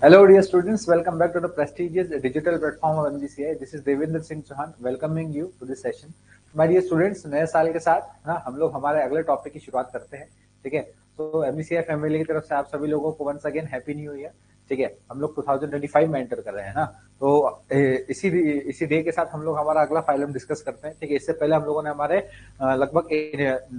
Hello, dear students. Welcome back to the prestigious digital platform of MGCI. This is Devinder Singh Chauhan welcoming you to this session. My dear students, नए साल के साथ हम लोग हमारे अगले topic की शुरुआत करते हैं. ठीक है, तो MGCI फैमिली की तरफ से आप सभी लोगों को once again happy new year. ठीक है, हम लोग 2025 में एंटर कर रहे हैं ना, तो इसी डे के साथ हम लोग हमारा अगला फाइलम डिस्कस करते हैं. ठीक है, इससे पहले हम लोगों ने हमारे लगभग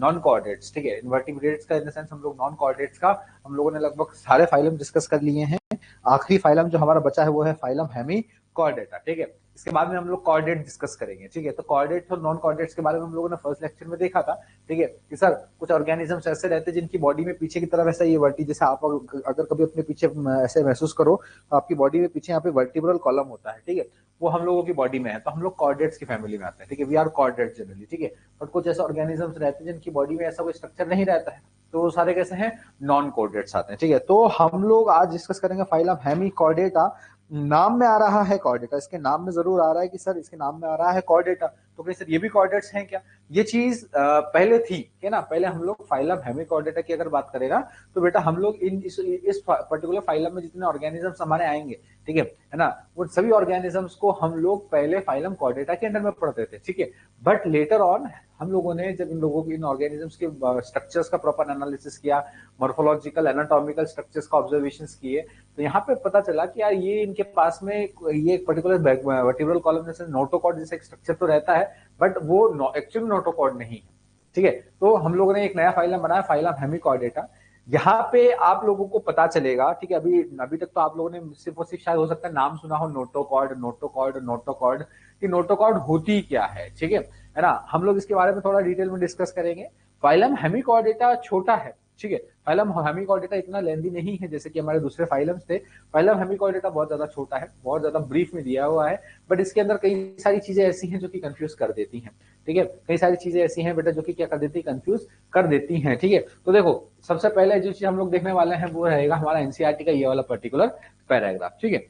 नॉन कोऑर्डिनेट्स, ठीक है, इन्वर्टिब्रेट्स का इन द सेंस हम लोग नॉन कोऑर्डिनेट्स का हम लोगों ने लगभग सारे फाइलम डिस्कस कर लिए हैं. आखिरी फाइलम जो हमारा बचा है वो है फाइलम हेमिकॉर्डेटा. ठीक है, इसके बाद में हम लोग कॉर्डेट डिस्कस करेंगे. ठीक है, तो कॉर्डेट और नॉन कॉर्डेट्स के बारे में हम लोगों ने फर्स्ट लेक्चर में देखा था. ठीक है कि सर कुछ ऑर्गेनिजम्स ऐसे रहते हैं जिनकी बॉडी में पीछे की तरफ ऐसा ये वर्टी, जैसे आप अगर कभी अपने पीछे ऐसे महसूस करो तो आपकी बॉडी में पीछे यहाँ पे वर्टिब्रल कॉलम होता है. ठीक है, वो हम लोगों की बॉडी में है, तो हम लोग कॉर्डेट्स की फैमिली में आते हैं. ठीक है, वी आर कॉर्डेट जनरली. ठीक है, बट कुछ ऐसे ऑर्गेनिजम्स रहते हैं जिनकी बॉडी में ऐसा कोई स्ट्रक्चर नहीं रहता है, तो वो सारे कैसे हैं, नॉन कॉर्डेट्स आते हैं. ठीक है, तो हम लोग आज डिस्कस करेंगे फाइलम हेमिकॉर्डेटा. नाम में आ रहा है कॉर्डेटा, इसके नाम में जरूर आ रहा है कि सर इसके नाम में आ रहा है कॉर्डेटा, तो फिर सर ये भी कॉर्डेट्स हैं क्या? ये चीज पहले थी क्या ना, पहले हम लोग फाइलम हेमिकॉर्डेटा की अगर बात करें ना, तो बेटा हम लोग इस पर्टिकुलर फाइलम में जितने ऑर्गेनिजम्स हमारे आएंगे, ठीक है ना, वो सभी ऑर्गेनिजम्स को हम लोग पहले फाइलम कॉर्डेटा के अंडर में पढ़ते थे. ठीक है, बट लेटर ऑन हम लोगों ने जब इन ऑर्गेनिजम्स के स्ट्रक्चर्स का प्रॉपर एनालिसिस किया, मॉर्फोलॉजिकल एनाटॉमिकल स्ट्रक्चर्स का ऑब्जर्वेशंस किए, तो यहाँ पे पता चला कि यार ये इनके पास में ये एक पर्टिकुलर वर्टिब्रल कॉलम जैसे नोटोकॉर्ड जैसा एक स्ट्रक्चर तो रहता है, बट वो एक्चुअली नोटोकॉर्ड नहीं है. ठीक है, तो हम लोगों ने एक नया फाइलम बनाया, फाइलम हेमिकॉर्डेटा. यहाँ पे आप लोगों को पता चलेगा, ठीक है, अभी अभी तक तो आप लोगों ने सिर्फ और सिर्फ शायद हो सकता है नाम सुना हो, नोटोकॉर्ड नोटोकॉर्ड नोटोकॉर्ड, कि नोटोकॉर्ड होती क्या है. ठीक है ना, हम लोग इसके बारे में थोड़ा डिटेल में डिस्कस करेंगे. फाइलम हेमिकॉर्डेटा छोटा है. ठीक है, फाइलम हेमिकॉर्डेटा इतना लेंथी नहीं है जैसे कि हमारे दूसरे फाइलम्स थे. फाइलम हेमिकॉर्डेटा बहुत ज्यादा छोटा है, बहुत ज्यादा ब्रीफ में दिया हुआ है, बट इसके अंदर कई सारी चीजें ऐसी हैं जो कि कंफ्यूज कर देती हैं. ठीक है, कई सारी चीजें ऐसी हैं बेटा जो कि क्या कर देती है, कंफ्यूज कर देती हैं. ठीक है, तो देखो सबसे पहले जो चीज हम लोग देखने वाले हैं वो रहेगा हमारा एनसीईआरटी का ये वाला पर्टिकुलर पैराग्राफ. ठीक है,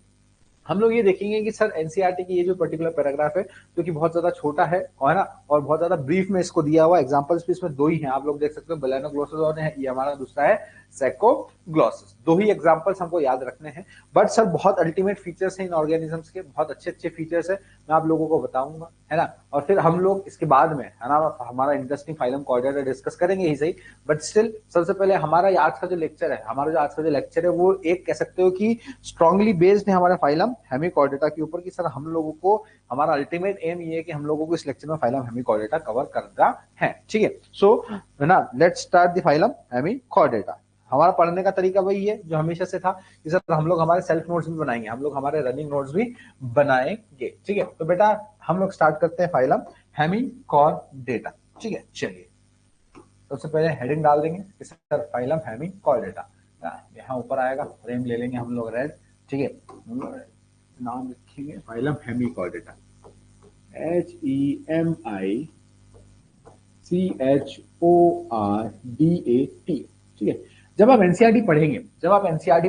हम लोग ये देखेंगे कि सर एनसीईआरटी की ये जो पर्टिकुलर पैराग्राफ है जो कि बहुत ज्यादा छोटा है और ना, और बहुत ज्यादा ब्रीफ में इसको दिया हुआ. एग्जांपल्स भी इसमें दो ही हैं, आप लोग देख सकते हो, बेलेनोग्लोसस और ये हमारा दूसरा है सैकोग्लोसस. दो ही एग्जांपल्स हमको याद रखने हैं, बट सर बहुत अल्टीमेट फीचर्स हैं इन ऑर्गेनिजम्स के, बहुत अच्छे अच्छे फीचर्स है, मैं आप लोगों को बताऊंगा, है ना. और फिर हम लोग इसके बाद में है ना हमारा इंटरेस्टिंग फाइलम कॉर्डेटा डिस्कस करेंगे ही सही, बट स्टिल सबसे पहले हमारा आज का जो लेक्चर है, हमारा जो आज का जो लेक्चर है वो एक कह सकते हो कि स्ट्रांगली बेस्ड है हमारे फाइलम हेमिकॉर्डेटा के ऊपर, कि सर हम लोगों को हमारा अल्टीमेट एम ये है कि हम लोगों को इस लेक्चर में फाइलम हेमिकॉर्डेटा कवर करना है. ठीक है, सो है ना, let's start the phylum Hemichordata. हमारा पढ़ने का तरीका वही है जो हमेशा से था कि सर हम लोग हमारे सेल्फ नोट्स भी बनाएंगे, हम लोग हमारे रनिंग नोट्स भी बनाएंगे. ठीक है, तो बेटा हम लोग स्टार्ट करते हैं फाइलम हेमिकॉर्डेटा. ठीक है, चलिए सबसे पहले हेडिंग डाल देंगे कि सर फाइलम हेमिकॉर्डेटा. यहाँ ऊपर आएगा, फ्रेम ले लेंगे हम लोग रेड. ठीक है, नाम लिखेंगे फाइलम हेमिकॉर्डेटा, HEMICHORDAT. ठीक है, जब आप एनसीईआरटी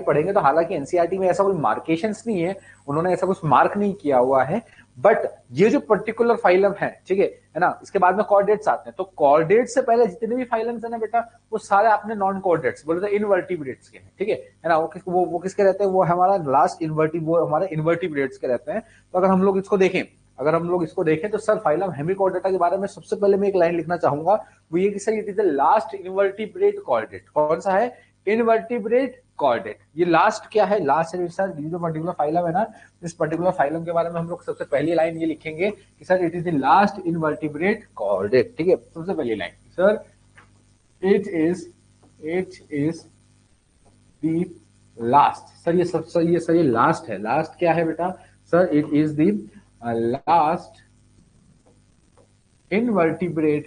पढ़ेंगे तो हालांकि एनसीईआरटी में ऐसा कोई मार्केशंस नहीं है, उन्होंने ऐसा कुछ मार्क नहीं किया हुआ है, बट ये जो पर्टिकुलर फाइलम है, ठीक है ना, इसके बाद में कॉर्डेट्स आते हैं, तो कॉर्डेट से पहले जितने भी फाइलम्स है ना बेटा, वो सारे आपने नॉन कॉर्डेट्स बोले तो इनवर्टिब्रेट्स के हैं. ठीक है ना, वो किसके रहते हैं, वो हमारा लास्ट वो हमारे इनवर्टिब्रेट्स के रहते हैं. तो अगर हम लोग इसको देखें तो सर फाइलम हेमिकॉर्डेटा के बारे में सबसे पहले मैं एक लाइन लिखना चाहूंगा, वो ये कि sir it is the last invertebrate chordate. कौन सा है, इनवर्टिब्रेट कॉर्डेट. ये लास्ट क्या है, लास्ट है सर, ये जो पर्टिकुलर फाइलम है ना, इस पर्टिकुलर फाइलम के बारे में हम लोग सबसे पहली लाइन ये लिखेंगे कि sir it is the last invertebrate chordate. ठीक है, सबसे पहली line sir it is the last. Sir ये लास्ट है. लास्ट क्या है बेटा, sir it is the last invertebrate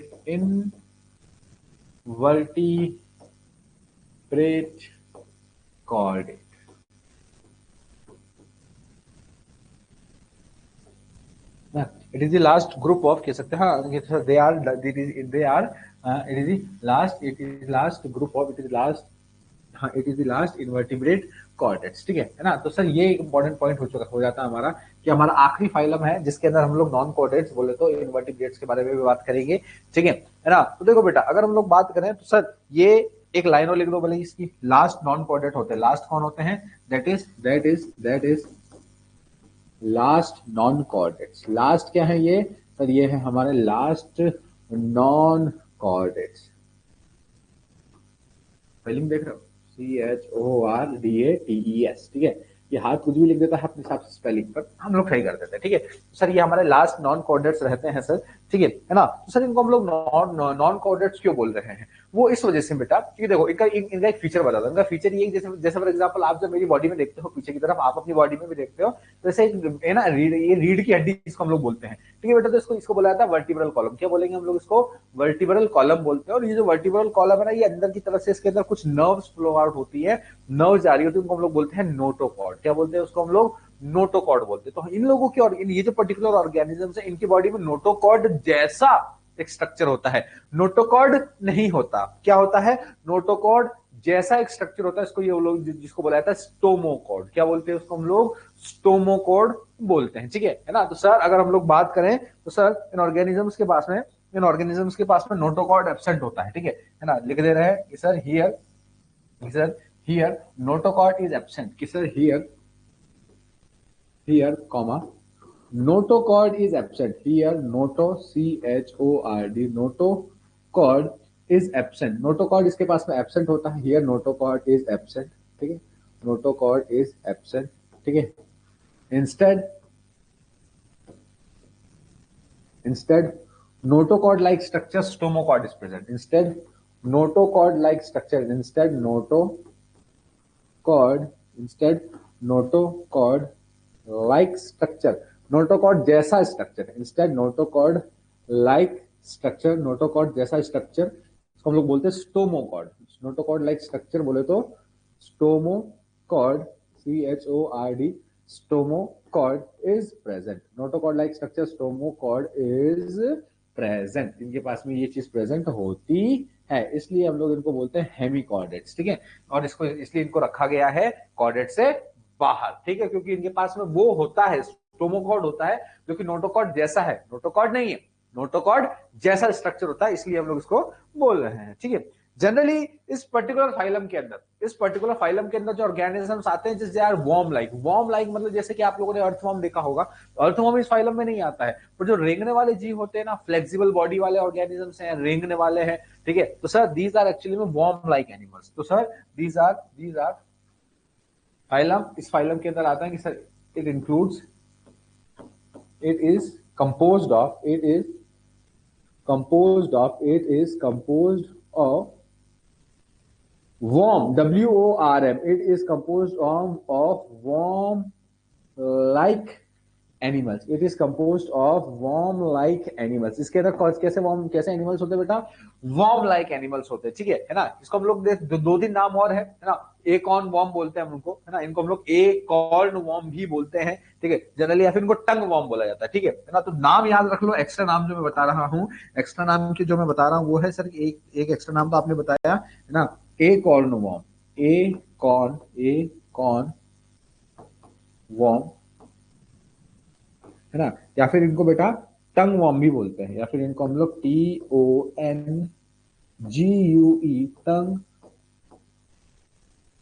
chordate. It is the last group of कह सकते हैं, हाँ they are it is the last group of it is the last invertebrate chordates. ठीक है ना, तो सर ये एक इंपॉर्टेंट पॉइंट हो जाता है हमारा कि हमारा आखिरी फाइलम है जिसके अंदर हम लोग नॉन कॉर्डेट्स बोले तो इनवर्टिब्रेट्स के बारे में भी बात करेंगे. ठीक है ना, तो देखो बेटा अगर हम लोग बात करें तो सर ये एक लाइन और लिख दो भले इसकी, लास्ट नॉन कोऑर्डिनेट होते हैं, लास्ट कौन होते हैं, that is last non coordinates. Last क्या है ये सर, ये है हमारे लास्ट नॉन कोऑर्डिनेट्स। स्पेलिंग देख रहे हो, CHORDATES, ठीक है। ये हाथ कुछ भी लिख देता है अपने हिसाब से स्पेलिंग पर, हम लोग सही कर देते हैं, ठीक है। तो सर ये हमारे लास्ट नॉन कोऑर्डिनेट्स रहते हैं सर, ठीक है ना। तो सर इनको हम लोग नॉन कोऑर्डिनेट्स क्यों बोल रहे हैं, वो इस वजह से बेटा, क्योंकि देखो इनका एक फीचर बताता हूं। इनका फीचर ये जैसे जैसे फॉर एग्जांपल आप जब मेरी बॉडी में देखते हो पीछे की तरफ, आप अपनी बॉडी में भी देखते हो, तो जैसे है ना रीढ़, ये रीढ़ की हड्डी इसको हम लोग बोलते हैं, ठीक है बेटा। तो इसको बोला जाता है वर्टिब्रल कॉलम। क्या बोलेंगे हम लोग इसको, वर्टिब्रल कॉलम बोलते हैं। और ये जो वर्टिब्रल कॉलम है ना, ये अंदर की तरफ से इसके अंदर कुछ नर्व्स फ्लो आउट होती है, नर्व्स जा रही होती है, उनको हम लोग बोलते हैं नोटोकॉर्ड। क्या बोलते हैं उसको हम लोग, नोटोकॉर्ड बोलते हैं। तो इन लोगों की और ये जो पर्टिकुलर ऑर्गेनिज्म है, इनकी बॉडी में नोटोकॉर्ड जैसा एक स्ट्रक्चर होता है, नोटोकॉर्ड नहीं होता। क्या होता है, नोटोकॉर्ड जैसा एक स्ट्रक्चर होता है, इसको ये लोग जिसको बोला जाता है स्टोमोकॉर्ड। क्या बोलते हैं उसको हम लोग, स्टोमोकॉर्ड बोलते हैं, ठीक है ना। तो सर अगर हम लोग बात करें तो सर इन ऑर्गेनिजम्स के पास में नोटोकॉर्ड एब्सेंट होता है, ठीक है ना। लिख दे रहे हैं कि sir here notochord is absent, कि sir here comma notochord is absent here, notochord is absent, notochord इसके पास में absent होता है, here notochord is absent, ठीक है, notochord is absent, ठीक है। instead notochord like structure stomochord is present, instead notochord like structure, instead notochord like structure, notochord जैसा structure, instead notochord like structure, notochord जैसा स्ट्रक्चर, इसको हम लोग बोलते हैं स्टोमोकॉर्ड। notochord like structure बोले तो stomochord, CHORD, stomochord is present, notochord like structure stomochord is present, इनके पास में ये चीज प्रेजेंट होती है, इसलिए हम लोग इनको बोलते हैं हेमिकॉर्डेट्स, ठीक है। और इसको इसलिए इनको रखा गया है कॉर्डेट से बाहर, ठीक है, क्योंकि इनके पास में वो होता है, स्टोमोकॉर्ड होता है, जो कि नोटोकॉर्ड जैसा है, नोटोकॉर्ड नहीं है, नोटोकॉर्ड जैसा स्ट्रक्चर होता है, इसलिए हम लोग इसको बोल रहे हैं, ठीक है। जनरली इस पर्टिकुलर फाइलम के अंदर जो ऑर्गेनिजम्स आते हैं, जैसे यार वॉर्म लाइक मतलब जैसे कि आप लोगों ने अर्थवॉर्म देखा होगा, अर्थवॉर्म इस फाइलम में नहीं आता है, पर जो रेंगने वाले जीव होते हैं ना, फ्लेक्सिबल बॉडी वाले ऑर्गेनिजम्स हैं, रेंगने वाले हैं, ठीक है। तो सर दीज आर एक्चुअली में वॉर्म लाइक एनिमल्स। तो सर दीज आर फाइलम, इस फाइलम के अंदर आता है कि sir it includes, it is composed of worm, WORM, it is composed of worm like animals, it is composed of worm like animals. इसके अंदर कैसे एनिमल्स होते हैं बेटा, वॉर्म लाइक एनिमल्स होते हैं, ठीक है ना। इसको हम लोग दो तीन नाम और है ना, एकॉर्न वॉर्म बोलते हैं हम उनको, है ना, इनको हम लोग एकॉर्न वॉर्म भी बोलते हैं, ठीक है जनरली, या फिर इनको टंग वॉर्म बोला जाता है, ठीक है ना। तो नाम याद रख लो, एक्स्ट्रा नाम जो मैं बता रहा हूँ, एक्स्ट्रा नाम की जो मैं बता रहा हूँ वो है सर, एक एक्स्ट्रा नाम तो आपने बताया है ना, एकॉर्न वॉर्म, ए कॉर्न वॉर्म, है ना, या फिर इनको बेटा टंग वॉर्म भी बोलते हैं, या फिर इनको हम लोग TONGUE टंग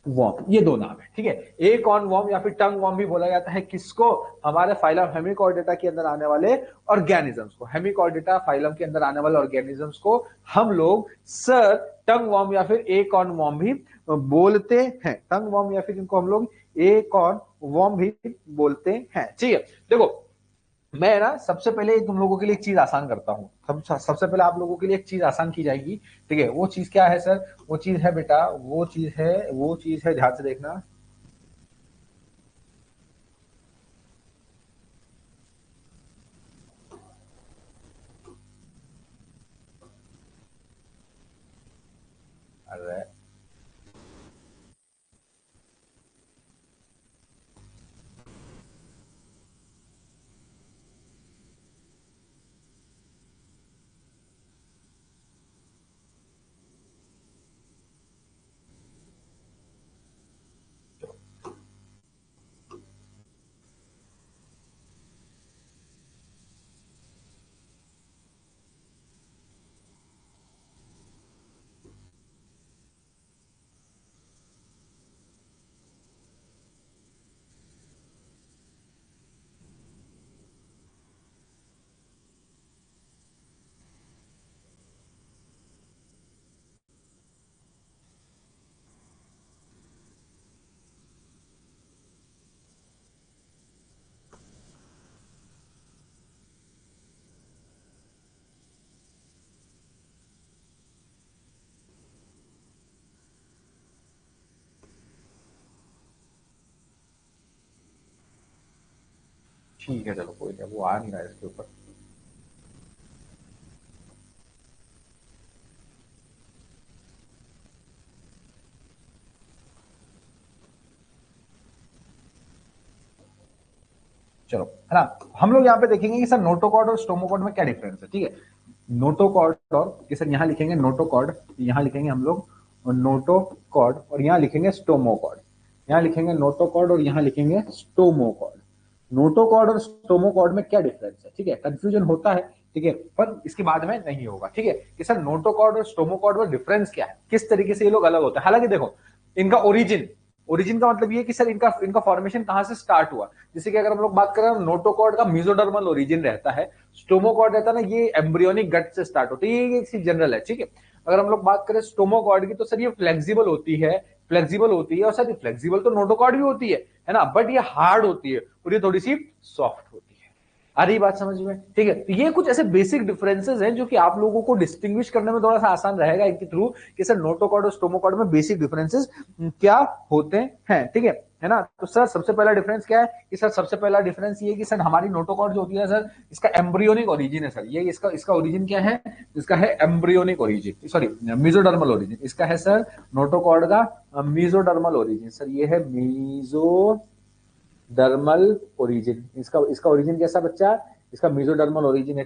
वॉर्म, ये दो नाम है, ठीक है। एक ऑन वॉर्म या फिर टंग वॉर्म भी बोला जाता है, किसको, हमारे फाइलम हेमिकॉर्डेटा के अंदर आने वाले ऑर्गेनिजम्स को, हेमिकॉर्डेटा फाइलम के अंदर आने वाले ऑर्गेनिजम्स को हम लोग सर टंग वॉर्म या फिर एक ऑन वॉर्म भी बोलते हैं, टंग वॉर्म या फिर इनको हम लोग एक ऑन वॉर्म भी बोलते हैं, ठीक है। देखो मैं ना सबसे पहले तुम लोगों के लिए एक चीज आसान करता हूँ, सबसे पहले आप लोगों के लिए एक चीज आसान की जाएगी, ठीक है। वो चीज क्या है सर, वो चीज है बेटा, वो चीज है ध्यान से देखना, अरे ठीक है चलो कोई नहीं, वो आ नहीं रहा है इसके ऊपर। चलो है ना, हम लोग यहाँ पे देखेंगे कि सर नोटोकॉर्ड और स्टोमोकॉर्ड में क्या डिफरेंस है, ठीक है। नोटोकॉर्ड और कि सर यहाँ लिखेंगे नोटोकॉर्ड, यहाँ लिखेंगे हम लोग नोटोकॉर्ड, और यहाँ लिखेंगे स्टोमोकॉर्ड। यहाँ लिखेंगे नोटोकॉर्ड और यहाँ लिखेंगे स्टोमोकॉर्ड। नोटोकॉर्ड और स्टोमोकॉर्ड में क्या डिफरेंस है, ठीक है, कंफ्यूजन होता है, ठीक है, पर इसके बाद में नहीं होगा, ठीक है, कि सर नोटोकॉर्ड और स्टोमोकॉर्ड में डिफरेंस क्या है, किस तरीके से ये लोग अलग होते हैं। हालांकि देखो, इनका ओरिजिन, ओरिजिन का मतलब ये कि सर इनका इनका फॉर्मेशन कहां से स्टार्ट हुआ। जैसे कि अगर हम लोग बात करें, नोटोकॉर्ड का मेसोडर्मल ओरिजिन रहता है, स्टोमोकॉर्ड रहता है ना, ये एम्ब्रियोनिक गट से स्टार्ट होता है, ये जनरल है, ठीक है। अगर हम लोग बात करें स्टोमोकॉर्ड की, तो सर ये फ्लेक्सिबल होती है, फ्लेक्सिबल होती है, और सर फ्लेक्सिबल तो नोटोकॉर्ड भी होती है ना, बट ये हार्ड होती है और ये थोड़ी सी सॉफ्ट होती है। आ रही बात समझ में, ठीक है। तो ये कुछ ऐसे बेसिक डिफरेंसेस हैं जो कि आप लोगों को डिस्टिंग्विश करने में थोड़ा सा आसान रहेगा इनके थ्रू, कि सर नोटोकॉर्ड और स्टोमोकॉर्ड में बेसिक डिफरेंसेस क्या होते हैं, ठीक है ना। तो सर सबसे पहला डिफरेंस क्या है, कि सर सबसे पहला डिफरेंस ये कि सर हमारी नोटोकॉर्ड जो होती है सर, इसका एम्ब्रियोनिक ओरिजिन है सर, ये इसका इसका ओरिजिन क्या है, इसका है embryonic origin, sorry mesodermal origin, इसका है सर नोटोकॉर्ड का मेसोडर्मल ओरिजिन, सर ये है मेसो डर्मल ओरिजिन, इसका इसका ओरिजिन कैसा बच्चा, इसका मेसोडर्मल ओरिजिन है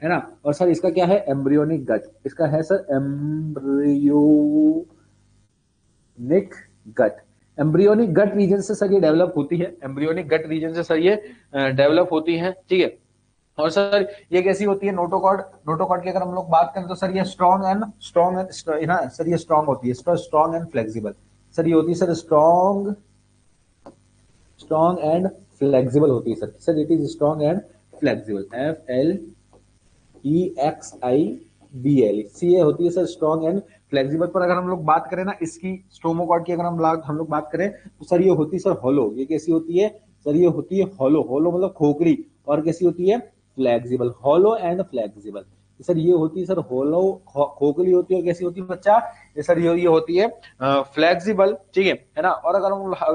ना। और सर इसका क्या है, एम्ब्रियोनिक गट, इसका है सर एम्ब्रियोनिक गट। एम्ब्रियोनिक गट रीजन से सर ये डेवलप होती है, एम्ब्रियोनिक गट रीजन से सर ये डेवलप होती है, ठीक है। और सर ये कैसी होती है नोटोकॉर्ड, नोटोकॉर्ड की अगर हम लोग बात करें तो सर ये स्ट्रॉन्ग एंड ना सर, ये स्ट्रॉन्ग होती है, स्ट्रॉन्ग एंड फ्लेक्सिबल, सर ये होती है sir strong, strong and flexible होती है sir it is strong and flexible, FLEXIBL, सी ए होती है सर स्ट्रॉन्ग एंड फ्लेक्सिबल। पर अगर हम लोग बात करें ना इसकी स्टोमोकॉर्ड की, अगर हम लोग बात करें तो सर ये होती है सर हॉलो, ये कैसी होती है सर, ये होती है हॉलो, हॉलो मतलब खोखली, और कैसी होती है flexible, hollow and flexible. Sir ये होती है सर हॉलो, खोखली होती है, कैसी होती है बच्चा, ये सर ये होती है फ्लेक्सिबल, ठीक है ना। और अगर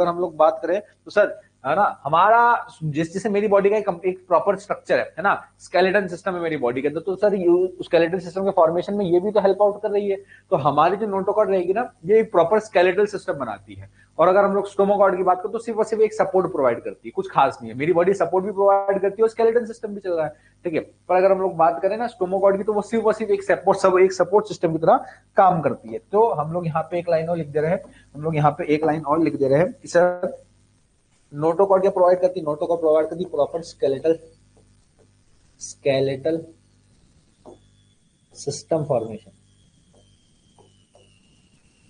हम लोग बात करें तो सर है ना, हमारा जिस जैसे मेरी बॉडी का एक प्रॉपर स्ट्रक्चर है ना, स्केलेटन सिस्टम है मेरी बॉडी के अंदर, तो सर स्केलेटन सिस्टम के फॉर्मेशन में ये भी तो हेल्प आउट कर रही है। तो हमारी जो नोटोकॉर्ड रहेगी ना, ये एक प्रॉपर स्केलेटल सिस्टम बनाती है। और अगर हम लोग स्टोमोकॉर्ड की बात करें तो सिर्फ और सिर्फ एक सपोर्ट प्रोवाइड करती है, कुछ खास नहीं है, मेरी बॉडी सपोर्ट भी प्रोवाइड करती है और स्केलेटन सिस्टम भी चल रहा है, ठीक है। पर अगर हम लोग बात करें ना स्टोमोकॉर्ड की, तो वो सिर्फ और सिर्फ एक सपोर्ट सिस्टम की तरह काम करती है। तो हम लोग यहाँ पे एक लाइन और लिख दे रहे हैं, हम लोग यहाँ पे एक लाइन और लिख दे रहे हैं कि सर नोटोकॉर्ड क्या प्रोवाइड करती है, नोटोकॉर्ड प्रोवाइड करती proper skeletal skeletal system formation,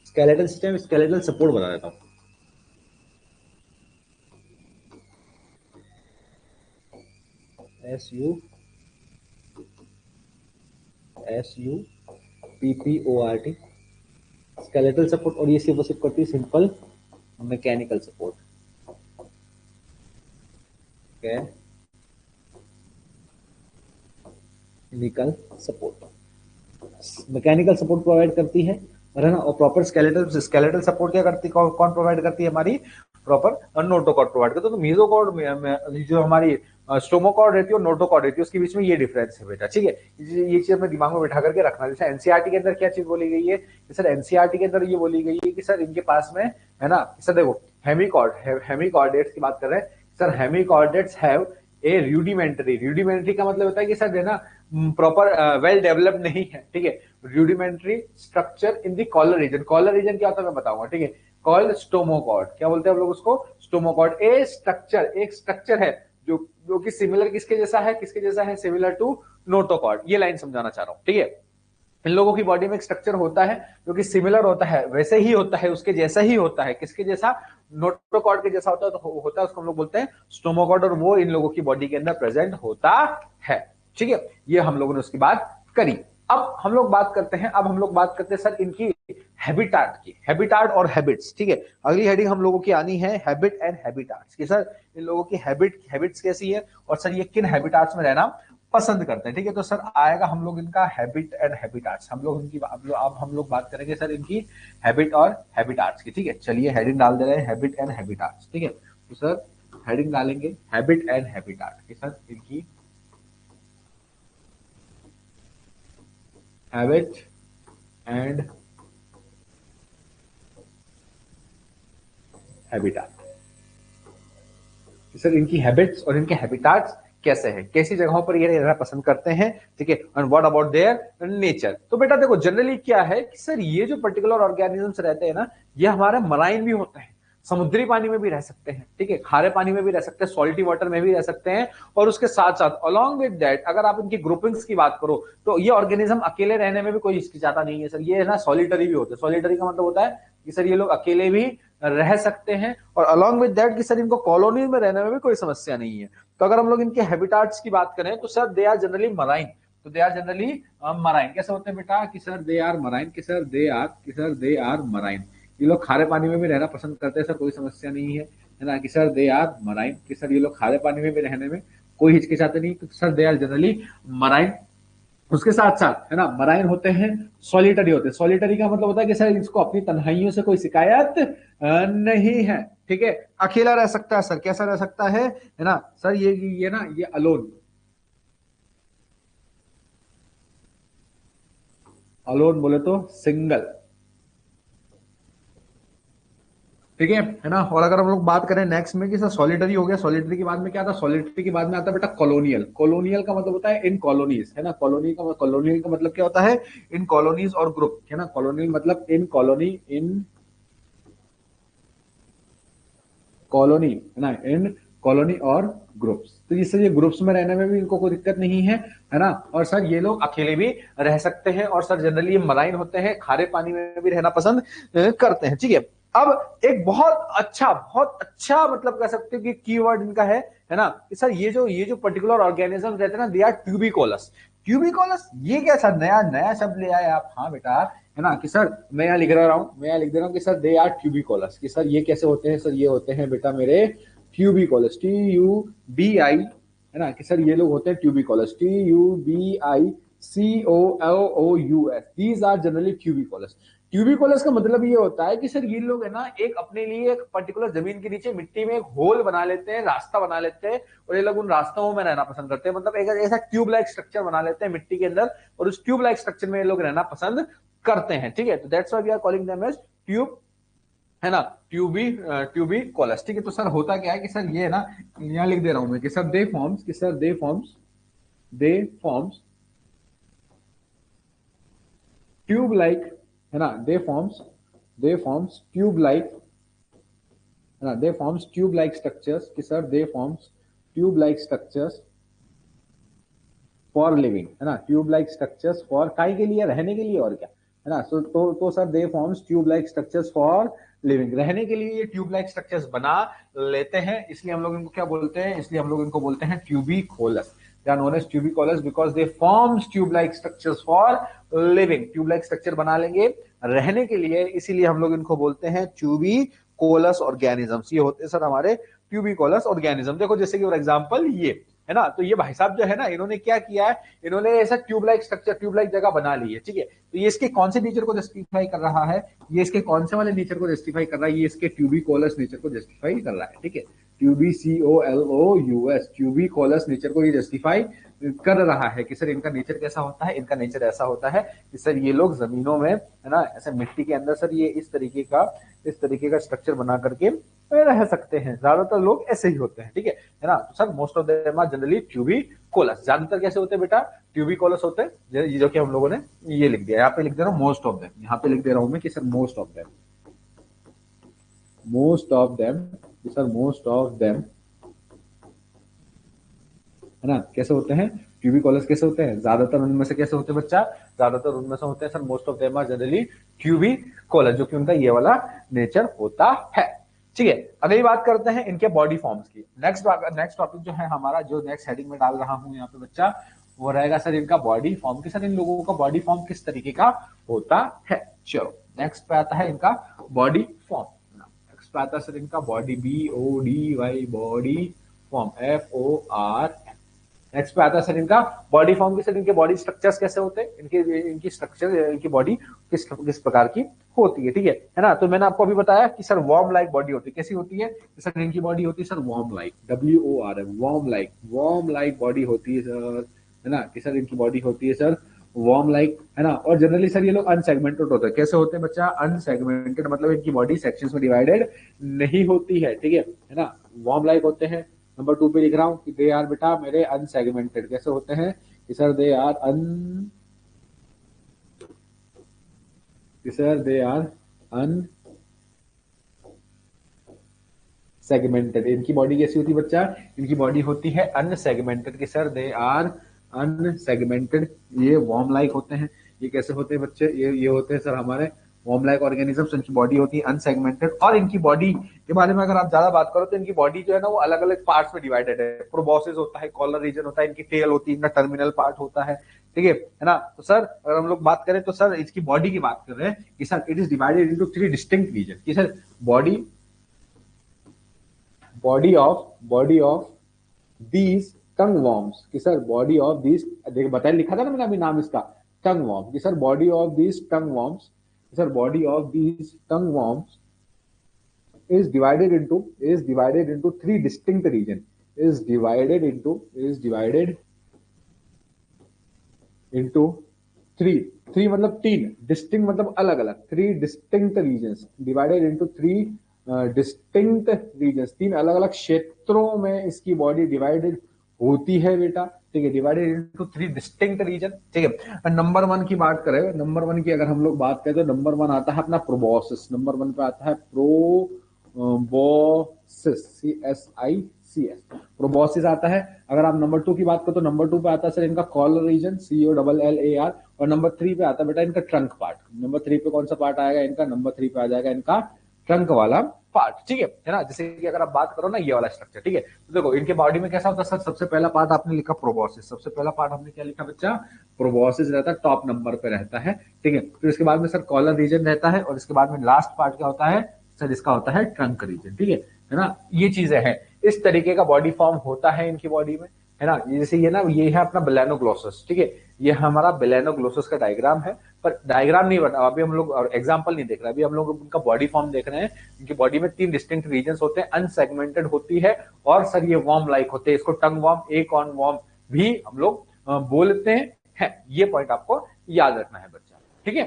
skeletal system, skeletal support बता देता हूं, SUPPORT, स्केलेटल सपोर्ट। और ये सिर्फ करती है simple mechanical support, mechanical support, mechanical support provide करती है ना। और प्रॉपर स्केलेटल स्केलेटल सपोर्ट क्या करती है, कौन प्रोवाइड करती है, हमारी प्रॉपर नोटोकॉर्ड प्रोवाइड करती है। तो मीजोकॉर्ड जो हमारी स्टोमोकॉर्ड रहती है और नोटोकॉर्ड रहती है, उसके बीच में ये डिफरेंस है बेटा, ठीक है। ये चीज अपने दिमाग में बैठा करके रखना। जैसे एनसीईआरटी के अंदर क्या चीज बोली गई है, सर एनसीईआरटी के अंदर ये बोली गई है कि सर इनके पास में है ना, सर देखो हेमिकॉर्डेट्स की बात कर रहे हैं sir, hemichordates have a rudimentary का मतलब होता है कि सर है ना प्रॉपर वेल डेवलप्ड नहीं है, ठीक है। Rudimentary structure in the collar region, collar region क्या होता है मैं बताऊंगा, ठीक है। कॉल्ड स्टोमोकॉर्ड, क्या बोलते हैं हम लोग उसको, स्टोमोकॉर्ड। ए स्ट्रक्चर, एक स्ट्रक्चर है जो कि सिमिलर किसके जैसा है, किसके जैसा है, सिमिलर टू नोटोकॉर्ड। ये लाइन समझाना चाह रहा हूं, ठीक है। इन लोगों की बॉडी में एक स्ट्रक्चर होता है जो कि सिमिलर होता है, वैसे ही होता है, उसके जैसा ही होता है, किसके जैसा, नोटोकॉर्ड के जैसा होता है, तो होता है उसको हम लोग बोलते हैं स्टोमोकॉर्ड, और वो इन लोगों की बॉडी के अंदर प्रेजेंट होता है, ठीक है। ये हम लोगों ने उसकी बात करी। अब हम लोग बात करते हैं, अब हम लोग बात करते हैं सर इनकी हैबिटाट की, हैबिटाट और हैबिट्स, ठीक है। अगली हेडिंग हम लोगों की आनी है हैबिट एंड हैबिटाट्स की। सर इन लोगों की हैबिट्स कैसी है, और सर ये किन हैबिटाट्स में रहना पसंद करते हैं, ठीक है। तो सर आएगा हम लोग इनका हैबिट एंड हैबिटाट्स, हम लोग इनकी अब हम लोग बात करेंगे सर इनकी हैबिट और हैबिटाट्स की, ठीक है। चलिए हेडिंग डाल दे रहे हैं हैबिट एंड हैबिटाट्स, ठीक है। तो सर हेडिंग डालेंगे हैबिट एंड हैबिटाट कि सर इनकी हैबिट एंड हैबिटाट, सर इनकी हैबिट्स और इनके हैबिटाट्स कैसे हैं, कैसी जगहों पर ये रहना पसंद करते हैं, ठीक है, and what about their nature. तो बेटा देखो जनरली क्या है कि सर ये जो पर्टिकुलर ऑर्गेनिजम्स रहते हैं ना, ये हमारे मराइन भी होते हैं, समुद्री पानी में भी रह सकते हैं, ठीक है, खारे पानी में भी रह सकते हैं, सॉल्टी वाटर में भी रह सकते हैं, और उसके साथ साथ अलोंग विद दैट अगर आप इनकी ग्रुपिंग्स की बात करो तो ये ऑर्गेनिज्म अकेले रहने में भी कोई हिचकिचाता नहीं है सर, ये ना सॉलिटरी भी होते हैं। सॉलिटरी का मतलब होता है कि सर ये लोग अकेले भी रह सकते हैं, और अलोंग विद दैट कि सर इनको कॉलोनी में रहने में भी कोई समस्या नहीं है। तो अगर हम लोग इनके हैबिटाट्स की बात करें तो sir they are generally marine, तो दे आर जनरली मराइन कैसे होते हैं बेटा कि सर दे आर मराइन, कि सर दे आर मराइन, ये लोग खारे पानी में भी रहना पसंद करते हैं सर, कोई समस्या नहीं है ना, कि सर दे आर मराइन, कि सर ये लोग खारे पानी में भी रहने में कोई हिचकिचाते नहीं, तो sir they are generally marine. उसके साथ साथ है ना मराइन होते हैं, सॉलिटरी होते हैं। सॉलिटरी का मतलब होता है कि सर इसको अपनी तन्हाइयों से कोई शिकायत नहीं है, ठीक है, अकेला रह सकता है सर, कैसा रह सकता है ना सर, ये ना ये अलोन, अलोन बोले तो सिंगल, ठीक है ना। और अगर हम लोग बात करें नेक्स्ट में कि सर सॉलिटरी हो गया, सॉलिटरी के बाद में क्या आता है, सॉलिटरी के बाद में आता है बेटा कॉलोनियल। कॉलोनियल का मतलब होता है इन कॉलोनीज, है ना, कॉलोनियल का मतलब क्या होता है, इन कॉलोनीज और ग्रुप, है ना, कॉलोनियल मतलब इन कॉलोनी, है ना, इन कॉलोनी और ग्रुप्स, तो जिससे ये ग्रुप्स में रहने में भी इनको कोई दिक्कत नहीं है ना। और सर ये लोग अकेले भी रह सकते हैं, और सर जनरली ये मराइन होते हैं, खारे पानी में भी रहना पसंद करते हैं, ठीक है। अब एक बहुत अच्छा मतलब कह सकते हो कि कीवर्ड इनका है ना कि सर ये जो पर्टिकुलर ऑर्गेनिज्म रहते हैं ना, दे आर ट्यूबिकोलस। ट्यूबिकोलस ये क्या सर नया नया शब्द ले आए आप, हाँ बेटा, है ना, कि सर मैं यहाँ लिख रहा हूँ, कि सर दे आर ट्यूबिकोलस, कि सर ये कैसे होते हैं, सर ये होते हैं बेटा मेरे ट्यूबिकोलस, TUBI, है ना, कि सर ये लोग होते हैं ट्यूबिकोलस, TUBICOLOUS, दीज आर जनरली ट्यूबिकोलस। ट्यूबिकोलस का मतलब ये होता है कि सर ये लोग है ना एक अपने लिए एक पर्टिकुलर जमीन के नीचे मिट्टी में एक होल बना लेते हैं, रास्ता बना लेते हैं, और ये लोग उन रास्तों में रहना पसंद करते हैं, मतलब एक ऐसा ट्यूब लाइक स्ट्रक्चर बना लेते हैं मिट्टी के अंदर, और उस ट्यूब लाइक स्ट्रक्चर में ये लोग रहना पसंद करते हैं, ठीक है। तो that's why we are calling them as tube, है ना, ट्यूबी कॉलस, ठीक है। तो सर होता क्या है कि सर ये है ना, यहां लिख दे रहा हूं मैं कि सर दे फॉर्म्स, कि sir they forms tube like, है ना, दे फॉर्म्स ट्यूब लाइक, है ना, they forms tube like structures, कि sir they forms tube like structures for living, है ना, ट्यूब लाइक स्ट्रक्चर्स फॉर काय के लिए, रहने के लिए, और क्या, है ना। तो sir they forms tube like structures for living, रहने के लिए ये ट्यूब लाइक स्ट्रक्चर्स बना लेते हैं, इसलिए हम लोग इनको क्या बोलते हैं, इसलिए हम लोग इनको बोलते हैं ट्यूबिकोलस। They are known as tubicolous because they forms tube-like structures for living. Tube-like structure बना लेंगे रहने के लिए, इसीलिए हम लोग इनको बोलते हैं tubicolous organisms। ये होते हैं सर हमारे tubicolous organism। देखो जैसे कि फॉर एग्जांपल ये, है ना, तो ये भाई साहब जो है ना, इन्होंने क्या किया है, इन्होंने ऐसा tube like structure, tube like जगह बना ली है, ठीक है। तो ये इसके कौन से नेचर को जस्टिफाई कर रहा है, ये इसके कौन से वाले नेचर को जस्टिफाई कर रहा है, ये इसके ट्यूबिकोलस नेचर को जस्टिफाई कर रहा है, ठीक है। TUBCOLOUS, ट्यूबिकोलस नेचर को ये जस्टिफाई कर रहा है कि सर इनका नेचर कैसा होता है, इनका नेचर ऐसा होता है कि सर ये लोग जमीनों में, है ना, ऐसे मिट्टी के अंदर सर ये इस तरीके का स्ट्रक्चर बना करके रह सकते हैं। ज्यादातर लोग ऐसे ही होते हैं, ठीक है ना। तो sir most of them are generally tubicolous. ज्यादातर कैसे होते हैं बेटा, ट्यूबिकोलस होते हैं, जो कि हम लोगों ने ये लिख दिया, यहाँ पे लिख दे रहा हूँ मोस्ट ऑफ देम, यहाँ पे लिख दे रहा हूँ मैं कि sir most of them, sir most of them, है ना, कैसे होते हैं, ट्यूबिकोलस कैसे होते हैं, ज्यादातर उनमें से कैसे होते हैं बच्चा, ज्यादातर उनमें से होते हैं sir most of them are generally tubicolous, जो कि उनका ये वाला नेचर होता है, ठीक है। अगली बात करते हैं इनके बॉडी फॉर्म्स की। नेक्स्ट टॉपिक जो है हमारा, जो नेक्स्ट हेडिंग में डाल रहा हूं यहाँ पे बच्चा, वो रहेगा सर इनका बॉडी फॉर्म, कि सर इन लोगों का बॉडी फॉर्म किस तरीके का होता है। चलो नेक्स्ट पे आता है इनका बॉडी फॉर्म, नेक्स्ट पे आता है सर इनका body, BODY, body form, FOR। Next पे आता है सर इनका बॉडी फॉर्म की, सर इनके बॉडी स्ट्रक्चर्स कैसे होते हैं, इनकी स्ट्रक्चर, इनकी बॉडी किस प्रकार की होती है, ठीक है ना। तो मैंने आपको अभी बताया कि सर वार्म लाइक बॉडी होती है, कैसी होती है सर इनकी बॉडी होती है sir warm like, WORM, warm like body होती है सर, है ना, कि सर इनकी बॉडी होती है सर वार्म लाइक, है ना। और जनरली सर ये लोग अनसेगमेंटेड होते हैं, कैसे होते हैं बच्चा, अनसेगमेंटेड, मतलब इनकी बॉडी सेक्शंस में डिवाइडेड नहीं होती है, ठीक है ना, वार्म लाइक होते हैं। नंबर 2 पे लिख रहा हूं कि दे आर बेटा मेरे अनसेगमेंटेड, कैसे होते हैं कि sir they are unsegmented. इनकी बॉडी कैसी होती है बच्चा, इनकी बॉडी होती है अनसेगमेंटेड, कि सर दे आर अनसेगमेंटेड। ये वॉर्म लाइक होते हैं। ये कैसे होते हैं बच्चे, ये होते हैं सर हमारे वॉर्म लाइक ऑर्गेनिजम्स। इनकी बॉडी होती है अनसेगमेंटेड। और इनकी बॉडी के बारे में अगर आप ज्यादा बात करो तो इनकी बॉडी जो है ना वो अलग अलग पार्ट्स में डिवाइडेड है। प्रोबॉसिस होता है, कॉलर रीजन होता है, इनकी टेल होती है, इनका टर्मिनल पार्ट होता है, ठीक है ना। तो सर अगर हम लोग बात करें तो सर इसकी बॉडी की बात कर रहे हैं कि sir it is divided into 3 distinct region, कि sir body of these tongue worms, कि सर बॉडी ऑफ दीज, देखिए बताया लिखा था ना मैंने अभी नाम इसका, टंग वॉर्म, कि sir body of these tongue worms, sir body of these tongue worms is divided into 3 distinct region, is divided into 3 मतलब 3, distinct मतलब अलग अलग, 3 distinct regions, divided into 3 distinct regions, 3 अलग अलग क्षेत्रों में इसकी बॉडी डिवाइडेड होती है बेटा, ठीक है, डिवाइडेड इनटू 3 डिस्टिंक्ट रीजन, ठीक है। नंबर 1 की बात करें, नंबर 1 की अगर हम लोग बात करें तो नंबर 1 आता है अपना प्रोबॉसिस, नंबर 1 पे आता है प्रोबॉसिस, CSICS, प्रोबॉसिस आता है। अगर आप नंबर 2 की बात करो तो नंबर 2 पे आता है सर इनका कॉलर रीजन, COLLAR, और नंबर 3 पे आता है बेटा इनका ट्रंक पार्ट। नंबर 3 पे कौन सा पार्ट आएगा इनका, नंबर 3 पे आ जाएगा इनका ट्रंक वाला पार्ट, ठीक है ना। जैसे कि अगर आप बात करो ना ये वाला स्ट्रक्चर, ठीक है, तो देखो इनके बॉडी में कैसा होता है सर, सबसे पहला पार्ट आपने लिखा प्रोबॉसिस, सबसे पहला पार्ट हमने क्या लिखा बच्चा, प्रोबॉसिस रहता है, टॉप नंबर पे रहता है, ठीक है। फिर इसके बाद में सर कॉलर रीजन रहता है, और इसके बाद में लास्ट पार्ट क्या होता है सर, इसका होता है ट्रंक रीजन, ठीक है ना। ये चीजें हैं, इस तरीके का बॉडी फॉर्म होता है इनकी बॉडी में, है ना। जैसे ये ना, ये है अपना बेलेनोग्लोसस, ठीक है, ये हमारा बेलेनोग्लोसस का डायग्राम है, पर डायग्राम नहीं बना अभी, हम लोग एग्जांपल नहीं देख रहे, अभी हम लोग उनका बॉडी फॉर्म देख रहे हैं। इनकी बॉडी में 3 डिस्टिंक्ट रीजन्स होते हैं, अनसेगमेंटेड होती है, और सर ये वॉर्म लाइक होते हैं, इसको टंग वॉर्म, एकॉर्न वॉर्म भी हम लोग बोलते हैं। ये पॉइंट आपको याद रखना है बच्चा, ठीक है।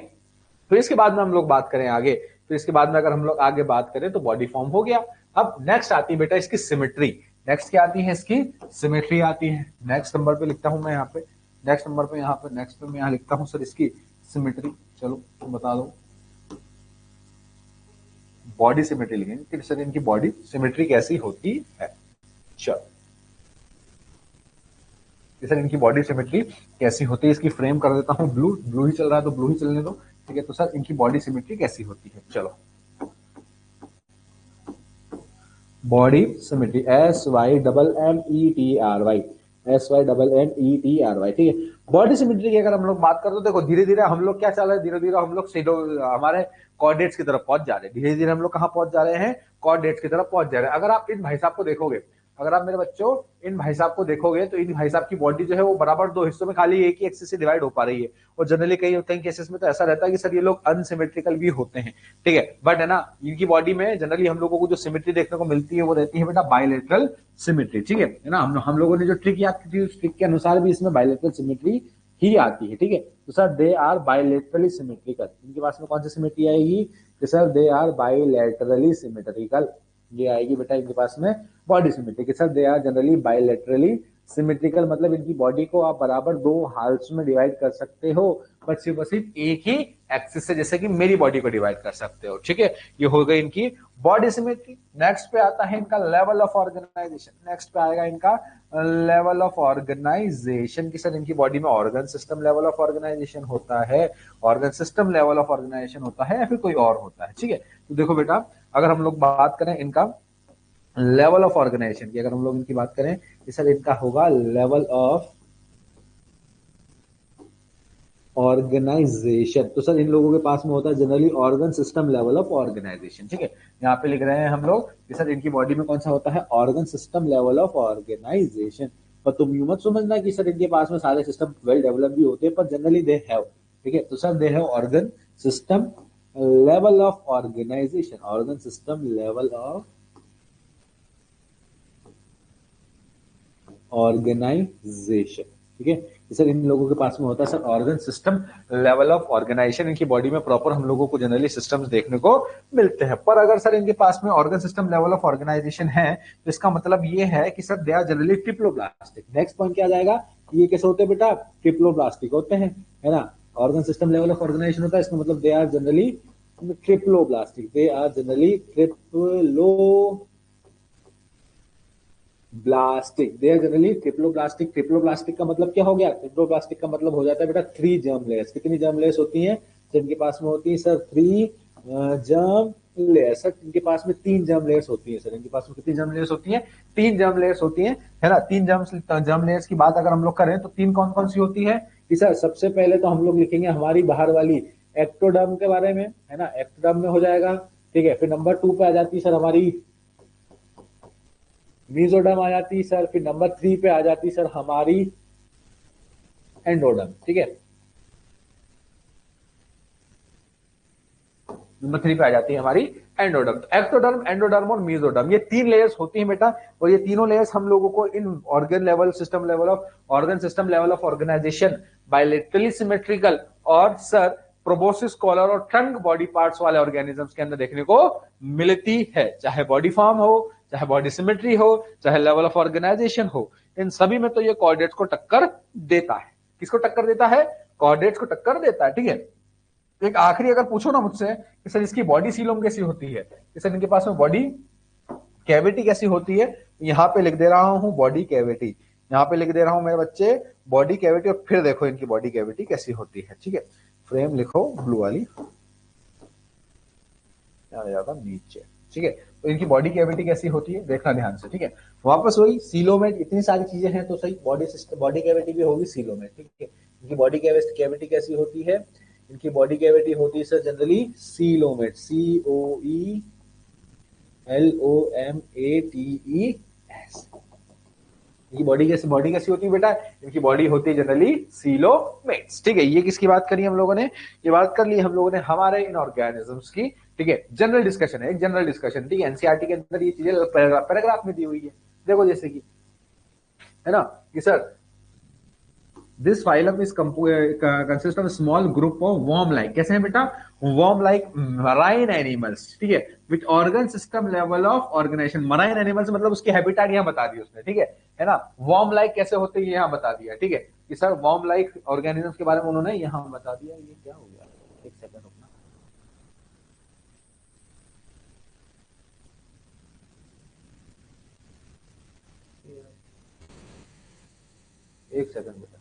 फिर इसके बाद में हम लोग बात करें आगे, फिर इसके बाद में अगर हम लोग आगे बात करें तो बॉडी फॉर्म हो गया। अब नेक्स्ट आती है बेटा इसकी सिमेट्री, नेक्स्ट क्या आती है इसकी सिमेट्री आती है। नेक्स्ट नंबर पे लिखता हूं मैं यहाँ पे, नेक्स्ट नंबर पे यहाँ पे नेक्स्ट पे मैं यहाँ लिखता हूं सर इसकी सिमेट्री, चलो तो बता दो, बॉडी सिमेट्री लिखेंगे कि सर इनकी बॉडी सिमेट्री कैसी होती है। चलो सर इनकी बॉडी सिमेट्री कैसी होती है, इसकी फ्रेम कर देता हूं ब्लू, ब्लू ही चल रहा है तो ब्लू ही चलने दो, ठीक है। तो सर इनकी बॉडी सिमेट्री कैसी होती है, चलो बॉडी सिमेट्री, SYMMETRY, SYMMETRY, ठीक है। बॉडी सिमेट्री की अगर हम लोग बात करें तो देखो धीरे धीरे हम लोग क्या चल रहे हैं, धीरे धीरे हम लोग हमारे कोऑर्डिनेट्स की तरफ पहुंच जा रहे हैं, धीरे धीरे हम लोग कहां पहुंच जा रहे हैं, कोऑर्डिनेट्स की तरफ पहुंच जा रहे हैं। अगर आप इन भाई साहब को देखोगे, अगर आप मेरे बच्चों इन भाई साहब को देखोगे तो इन भाई साहब की बॉडी जो है वो बराबर 2 हिस्सों में खाली एक ही एक्सिस से डिवाइड हो पा रही है। और जनरली कई केसेस में तो ऐसा रहता है कि सर ये लोग अनसिमेट्रिकल भी होते हैं, ठीक है। बट है ना, इनकी बॉडी में जनरली हम लोगों को जो सिमेट्री देखने को मिलती है वो रहती है बेटा बायलैटरल सिमेट्री, ठीक है ना। हम लोगों ने जो ट्रिक याद की थी उस ट्रिक के अनुसार भी इसमें बायलैटरल सिमेट्री ही आती है, ठीक है। तो sir they are bilaterally symmetrical, इनके पास में कौन सी सिमेट्री आएगी, तो sir they are bilaterally symmetrical, ये आएगी बेटा इनके पास में बॉडी सिमेट्री, कि sir they are generally bilaterally symmetrical, मतलब इनकी बॉडी को आप बराबर 2 हाल्स में डिवाइड कर सकते हो, बट सिर्फ एक ही एक्सिस से, जैसे कि मेरी बॉडी को डिवाइड कर सकते हो, ठीक है। ये हो गई इनकी बॉडी सिमेट्री। नेक्स्ट पे आता है इनका लेवल ऑफ ऑर्गेनाइजेशन, नेक्स्ट पे आएगा इनका लेवल ऑफ ऑर्गेनाइजेशन, की सर इनकी बॉडी में organ system level of organisation होता है, organ system level of organisation होता है या फिर कोई और होता है, ठीक है। तो देखो बेटा अगर हम लोग बात करें इनका लेवल ऑफ ऑर्गेनाइजेशन की, अगर हम लोग इनकी बात करें तो सर इनका होगा लेवल ऑफ ऑर्गेनाइजेशन। तो सर इन लोगों के पास में होता है generally organ system level of organisation, ठीक है। यहाँ पे लिख रहे हैं हम लोग कि सर इनकी बॉडी में कौन सा होता है, organ system level of organisation. पर तुम यूं मत समझना कि सर इनके पास में सारे सिस्टम वेल डेवलप भी होते हैं, पर जनरली दे हैव, ठीक है। तो sir they have organ system level of organisation, organ system level of organisation. ठीक है सर, इन लोगों के पास में होता है sir organ system level of organisation. इनकी बॉडी में प्रॉपर हम लोगों को जनरली सिस्टम्स देखने को मिलते हैं। पर अगर सर इनके पास में organ system level of organisation है तो इसका मतलब ये है कि sir they are generally triploblastic. Next point क्या आ जाएगा, ये कैसे होते हैं बेटा, ट्रिप्लोब्लास्टिक होते हैं, है ना। Organ system level of organisation होता है, इसका मतलब they are generally triploblastic, they are generally triploblastic, they are generally triploblastic. Triploblastic का मतलब क्या हो गया, ट्रिप्लोब्लास्टिक का मतलब हो जाता है बेटा 3 जर्म लेयर्स। कितनी जर्म लेयर्स होती हैं, जिनके पास में होती है सर 3 जर्म लेयर्स। सर इनके पास में 3 जर्म लेयर्स होती है। सर इनके पास में कितनी जर्म लेयर्स होती है, 3 जर्म लेयर्स होती है, है ना। 3 जर्म लेयर्स की बात अगर हम लोग करें तो 3 कौन कौन सी होती है कि सर सबसे पहले तो हम लोग लिखेंगे हमारी बाहर वाली एक्टोडर्म के बारे में, है ना, एक्टोडर्म में हो जाएगा। ठीक है, फिर नंबर 2 पे आ जाती है सर हमारी मीजोडर्म आ जाती सर, फिर नंबर 3 पे आ जाती सर हमारी एंडोडर्म। ठीक है, नंबर 3 पे आ जाती है हमारी एंडोडर्म। एक्टोडर्म, एंडोडर्म और मीजोडर्म, ये 3 लेयर्स होती हैं बेटा। और ये तीनों लेयर्स हम लोगों को इन organ level system level of organ system level of organisation bilaterally symmetrical और सर प्रोबोसिस कॉलर और ट्रंक बॉडी पार्ट्स वाले ऑर्गेनिजम्स के अंदर देखने को मिलती है। चाहे बॉडी फॉर्म हो, चाहे बॉडी सिमेट्री हो, चाहे लेवल ऑफ ऑर्गेनाइजेशन हो, इन सभी में तो ये कोऑर्डिनेट्स को टक्कर देता है। किसको टक्कर देता है, कोऑर्डिनेट्स को टक्कर देता है। ठीक है, एक आखिरी अगर पूछो ना मुझसे कि सर इसकी बॉडी सीलोम कैसी होती है, कि सर इनके पास में बॉडी कैविटी कैसी होती है, यहां पे लिख दे रहा हूं बॉडी कैविटी, यहां पे लिख दे रहा हूं मेरे बच्चे बॉडी कैविटी, और फिर देखो इनकी बॉडी कैविटी कैसी होती है। ठीक है, फ्रेम लिखो ब्लू वाली, ज्यादा नीचे। ठीक है, तो इनकी बॉडी कैविटी कैसी होती है देखना ध्यान से। ठीक है, वापस वही सीलोमेट, इतनी सारी चीजें हैं तो सही, बॉडी सिस्टम बॉडी कैविटी भी होगी सीलोमेट। ठीक है, इनकी बॉडी कैविटी कैसी होती है, इनकी बॉडी कैविटी होती है सर जनरली सीलोमेट, COELOMATES। इनकी बॉडी कैसी होती है बेटा, इनकी बॉडी होती है जनरली सीलोमेट्स। ठीक है, ये किसकी बात करी हम लोगों ने, ये बात कर ली हम लोगों ने हमारे इन ऑर्गेनिजम्स की। ठीक है, जनरल डिस्कशन है, एक जनरल डिस्कशन। ठीक है, एनसीईआरटी के अंदर ये चीजें पैराग्राफ में दी हुई है। देखो जैसे कि, है ना, कि sir this phylum is consist of a small group of worm like, कैसे हैं बेटा, worm like marine animals। ठीक है, with organ system level of organization। marine animals मतलब उसकी हैबिटेट यहाँ बता दी उसने। ठीक है ना, worm like कैसे होते हैं यहाँ बता दिया। ठीक है, कि सर worm like organisms के बारे में उन्होंने यहाँ बता दिया। ये क्या हो गया, एक सेकंड रुकना, एक सेकंड बेटा,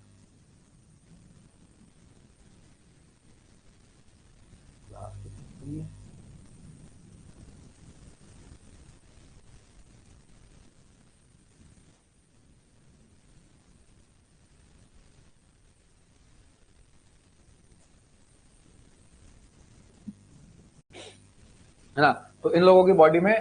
है ना। तो इन लोगों की बॉडी में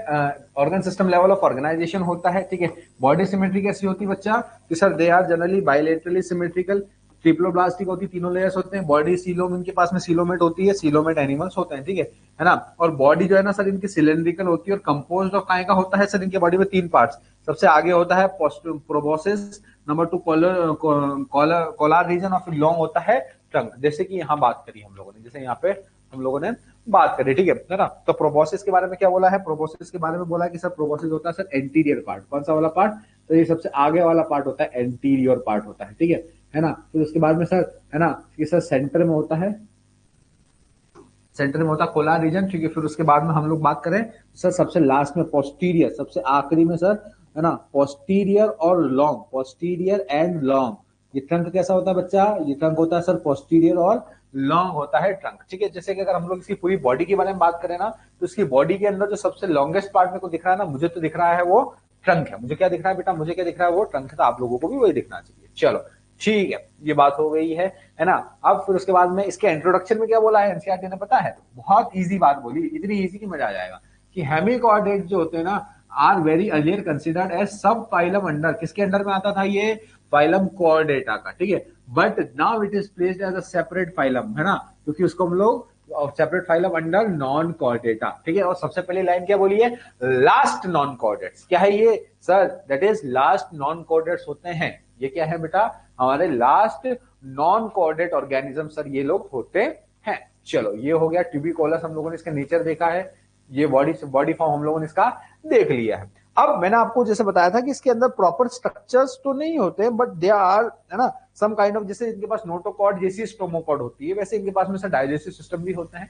organ system level of organisation होता है। ठीक है, बॉडी सिमेट्री कैसी होती है बच्चा, कि sir they are generally bilaterally symmetrical, triploblastic होती है, तीनों लेयर्स होते हैं। बॉडी सीलोम, इनके पास में सीलोमेट होती है, सीलोमेट एनिमल्स होते हैं। ठीक है ना। और बॉडी जो है ना सर इनकी सिलेंड्रिकल होती है और कंपोज्ड ऑफ काय का होता है सर, इनके बॉडी में 3 पार्ट्स। सबसे आगे होता है प्रोबोसिस, नंबर 2 कॉलर रीजन, और फिर लॉन्ग होता है ट्रंक। जैसे कि यहाँ बात करी हम लोगों ने, जैसे यहाँ पे हम लोगों ने बात करें। ठीक है ना। तो प्रोबोसिस के बारे में क्या बोला है, प्रोबोसिस के बारे में बोला है कि सर प्रोबोसिस होता है सर एंटीरियर पार्ट। कौन सा वाला पार्ट, तो ये सबसे आगे वाला पार्ट होता है, एंटीरियर पार्ट होता है। ठीक है ना। फिर उसके बाद में सर, है ना, कि सर सेंटर में होता है, सेंटर में होता है कोलार रीजन। ठीक है, फिर उसके बाद में हम लोग बात करें सर सबसे लास्ट में पोस्टीरियर, सबसे आखिरी में सर, है ना, पोस्टीरियर और लॉन्ग, पोस्टीरियर एंड लॉन्ग। ये ट्रंक कैसा होता है बच्चा, ये ट्रंक होता है सर पोस्टीरियर और लॉन्ग होता है ट्रंक। ठीक है, जैसे कि अगर हम लोग इसकी पूरी बॉडी के बारे में बात करें ना, तो इसकी बॉडी के अंदर जो सबसे लॉन्गेस्ट पार्ट मेरे को दिख रहा है ना, मुझे तो दिख रहा है वो ट्रंक है। मुझे क्या दिख रहा है बेटा, मुझे क्या दिख रहा है, वो ट्रंक है। तो आप लोगों को भी वही दिखना चाहिए। चलो ठीक है, ये बात हो गई है ना। अब फिर उसके बाद में इसके इंट्रोडक्शन में क्या बोला है एनसीईआरटी ने, पता है, बहुत इजी बात बोली, इतनी इजी कि मजा आ जाएगा, कि हेमिकॉर्डेट जो होते हैं ना are very earlier considered as sub phylum under, किसके अंडर में आता था ये, फाइलम कॉर्डेटा का। ठीक है, but now it is placed as a separate phylum, है ना, क्योंकि उसको हम लोग separate phylum under non chordata, ठीक है। और सबसे पहली लाइन क्या बोली है, लास्ट नॉन कॉर्डेट्स। क्या है ये sir, that is last non chordates होते हैं। ये क्या है बेटा, हमारे last non chordate organism sir ये लोग होते हैं। चलो ये हो गया ट्यूबिकोलस, हम लोगों ने इसका नेचर देखा है, ये बॉडी फॉर्म हम लोगों ने इसका देख लिया है। अब मैंने आपको जैसे बताया था कि इसके अंदर प्रॉपर स्ट्रक्चर्स तो नहीं होते, बट दे आर, है ना, सम काइंड ऑफ, जैसे इनके पास नोटोकॉर्ड जैसी स्टोमोकॉर्ड होती है, वैसे इनके पास में सर डाइजेस्टिव सिस्टम भी होता है,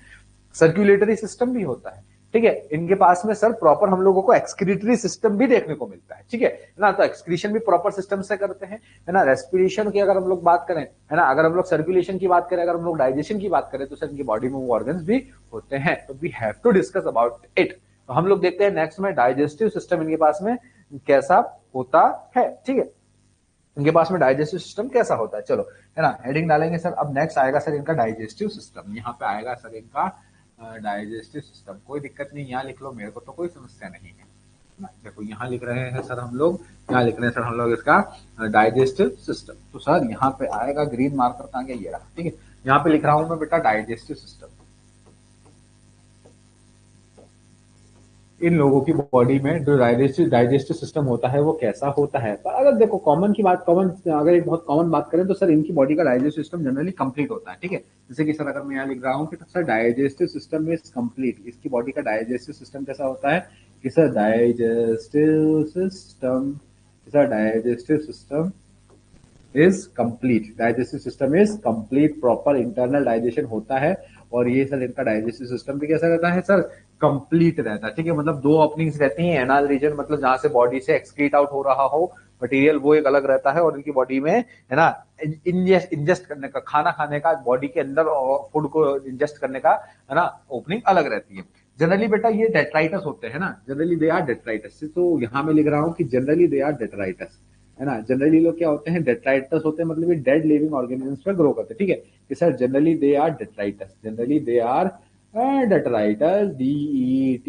सर्कुलेटरी सिस्टम भी होता है, ठीक है। इनके पास में सर प्रॉपर हम लोगों को एक्सक्रीटरी सिस्टम भी देखने को मिलता है, ठीक है ना। तो एक्सक्रीशन भी प्रॉपर सिस्टम से करते हैं, है ना। रेस्पिरेशन की अगर हम लोग बात करें, है ना, अगर हम लोग सर्कुलेशन की बात करें, अगर हम लोग डाइजेशन की बात करें, तो सर इनकी बॉडी में वो ऑर्गन्स भी होते हैं। तो we have to discuss about it. तो हम लोग देखते हैं नेक्स्ट में डाइजेस्टिव सिस्टम इनके पास में कैसा होता है, ठीक है। इनके पास में डाइजेस्टिव सिस्टम कैसा होता है, चलो, है ना, हेडिंग डालेंगे सर। अब नेक्स्ट आएगा सर इनका डाइजेस्टिव सिस्टम, यहाँ पे आएगा सर इनका डाइजेस्टिव सिस्टम। कोई दिक्कत नहीं, यहाँ लिख लो, मेरे को तो कोई समस्या नहीं है। देखो यहाँ लिख रहे हैं सर हम लोग, यहाँ लिख रहे हैं सर हम लोग इसका डाइजेस्टिव सिस्टम। तो सर यहाँ पे आएगा ग्रीन मार्कर कहाँ गया, ये रहा, ठीक है। यहाँ पे लिख रहा हूं मैं बेटा डाइजेस्टिव सिस्टम। इन लोगों की बॉडी में जो डाइजेस्टिव सिस्टम होता है वो कैसा होता है। पर अगर देखो कॉमन अगर एक बहुत कॉमन बात करें तो सर इनकी बॉडी का डाइजेस्टिव सिस्टम जनरली कंप्लीट होता है, ठीक है। जैसे कि सर अगर मैं यहाँ लिख रहा हूँ कि sir digestive system is complete, इसकी बॉडी का डाइजेस्टिव सिस्टम कैसा होता है कि sir digestive system is complete, digestive system is complete, proper internal digestion होता है। और ये सर इनका डाइजेस्टिव सिस्टम भी कैसा रहता है सर, कंप्लीट रहता है, ठीक है। मतलब दो ओपनिंग्स रहती हैं, एनाल रीजन मतलब जहां से बॉडी से एक्सक्रीट आउट हो रहा हो मटेरियल, वो एक अलग रहता है। और इनकी बॉडी में, है ना, इंजेस्ट करने का, खाना खाने का, बॉडी के अंदर फूड को इंजेस्ट करने का, है ना, ओपनिंग अलग रहती है। जनरली बेटा ये डेट्राइटस होते हैं ना, जनरली दे आर डेट्राइटस। तो यहाँ मैं लिख रहा हूँ कि जनरली दे आर डेट्राइटस, है ना। जनरली लोग क्या होते हैं, डेट्राइटस होते हैं, मतलब ये डेड लिविंग ऑर्गेनिजम्स पर ग्रो करते हैं, ठीक है। कि sir generally they are detritus, generally they are detritus, DETRITUS।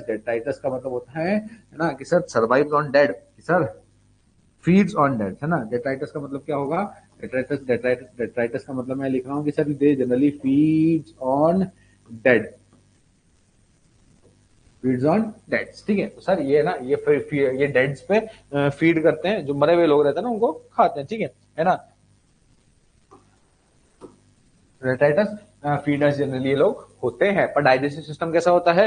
Detritus का मतलब होता है ना, कि सर सर्वाइव्स ऑन डेड, कि सर फीड्स ऑन डेड, है ना। डेट्राइटस का मतलब क्या होगा, डेट्राइटस का मतलब मैं लिख रहा हूँ कि sir they generally feeds on dead, feeds on deads, ठीक है। तो सर ये ना, ये डेड्स पे फीड करते हैं, जो मरे हुए लोग रहते हैं ना उनको खाते हैं, ठीक है ना। रेटाइटस फीडर्स जनरली ये लोग होते हैं। पर डाइजेस्टिव सिस्टम कैसा होता है,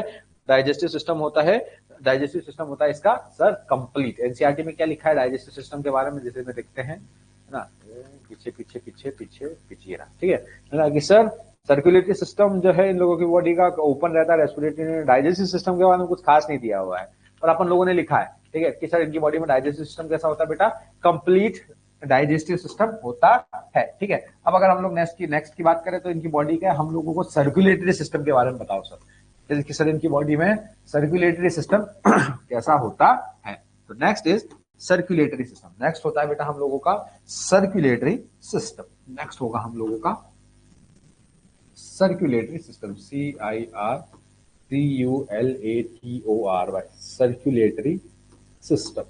डाइजेस्टिव सिस्टम होता है, डाइजेस्टिव सिस्टम होता है इसका सर कंप्लीट। एनसीईआरटी में क्या लिखा है डाइजेस्टिव सिस्टम के बारे में, जैसे में देखते हैं, है ना, पीछे पीछे पीछे पीछे पीछे रहा, ठीक है ना, कि सर सर्कुलेटरी सिस्टम जो है इन लोगों की बॉडी का ओपन रहता है, रेस्पिरेटरी। डाइजेस्टिव सिस्टम के बारे में कुछ खास नहीं दिया हुआ है, और अपन लोगों ने लिखा है, ठीक है, कि सर इनकी बॉडी में डाइजेस्टिव सिस्टम कैसा होता है बेटा, कंप्लीट डाइजेस्टिव सिस्टम होता है, ठीक है। अब अगर हम लोग नेक्स्ट की बात करें तो इनकी बॉडी का हम लोगों को सर्कुलेटरी सिस्टम के बारे में बताओ सर, जैसे कि सर इनकी बॉडी में सर्कुलेटरी सिस्टम कैसा होता है। तो next is circulatory system. Next होता है बेटा हम लोगों का सर्कुलेटरी सिस्टम। नेक्स्ट होगा हम लोगों का circulatory system, CIRCULATORY, circulatory system.